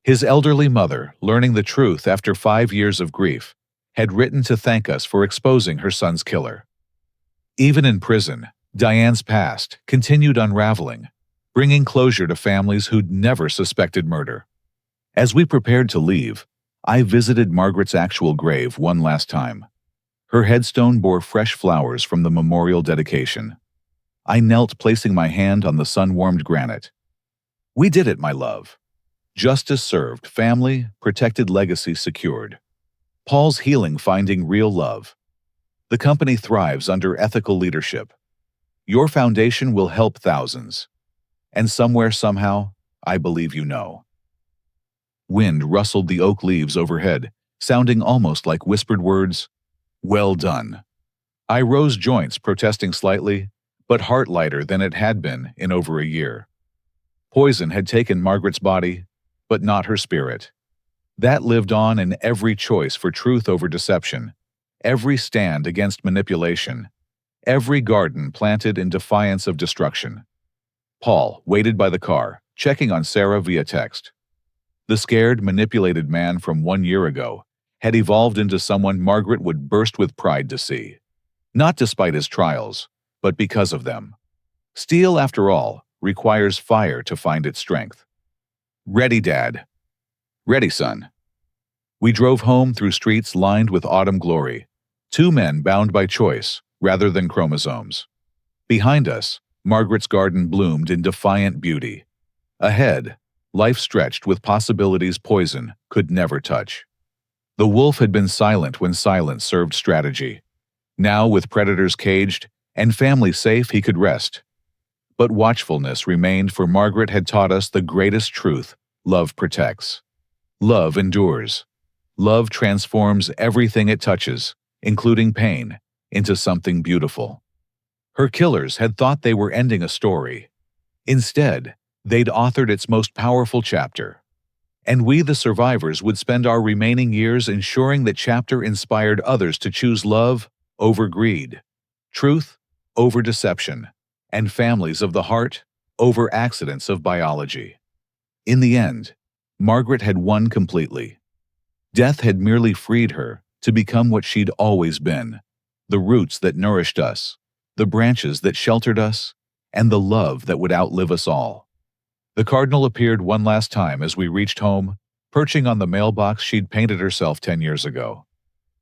His elderly mother, learning the truth after 5 years of grief, had written to thank us for exposing her son's killer. Even in prison, Diane's past continued unraveling, bringing closure to families who'd never suspected murder. As we prepared to leave, I visited Margaret's actual grave one last time. Her headstone bore fresh flowers from the memorial dedication. I knelt, placing my hand on the sun-warmed granite. "We did it, my love. Justice served, family protected, legacy secured. Paul's healing, finding real love. The company thrives under ethical leadership. Your foundation will help thousands. And somewhere, somehow, I believe you know." Wind rustled the oak leaves overhead, sounding almost like whispered words. "Well done." I rose, joints protesting slightly, but heart lighter than it had been in over a year. Poison had taken Margaret's body, but not her spirit. That lived on in every choice for truth over deception, every stand against manipulation, every garden planted in defiance of destruction. Paul waited by the car, checking on Sarah via text. The scared, manipulated man from 1 year ago had evolved into someone Margaret would burst with pride to see. Not despite his trials, but because of them. Steel, after all, requires fire to find its strength. "Ready, Dad." "Ready, son." We drove home through streets lined with autumn glory, 2 men bound by choice rather than chromosomes. Behind us, Margaret's garden bloomed in defiant beauty. Ahead, life stretched with possibilities poison could never touch. The wolf had been silent when silence served strategy. Now, with predators caged and family safe, he could rest. But watchfulness remained, for Margaret had taught us the greatest truth: love protects. Love endures. Love transforms everything it touches, including pain, into something beautiful. Her killers had thought they were ending a story. Instead, they'd authored its most powerful chapter. And we, the survivors, would spend our remaining years ensuring that chapter inspired others to choose love over greed, truth over deception, and families of the heart over accidents of biology. In the end, Margaret had won completely. Death had merely freed her to become what she'd always been, the roots that nourished us, the branches that sheltered us, and the love that would outlive us all. The cardinal appeared one last time as we reached home, perching on the mailbox she'd painted herself 10 years ago.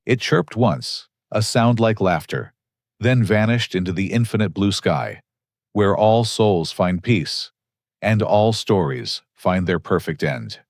It chirped once, a sound like laughter, then vanished into the infinite blue sky, where all souls find peace, and all stories find their perfect end.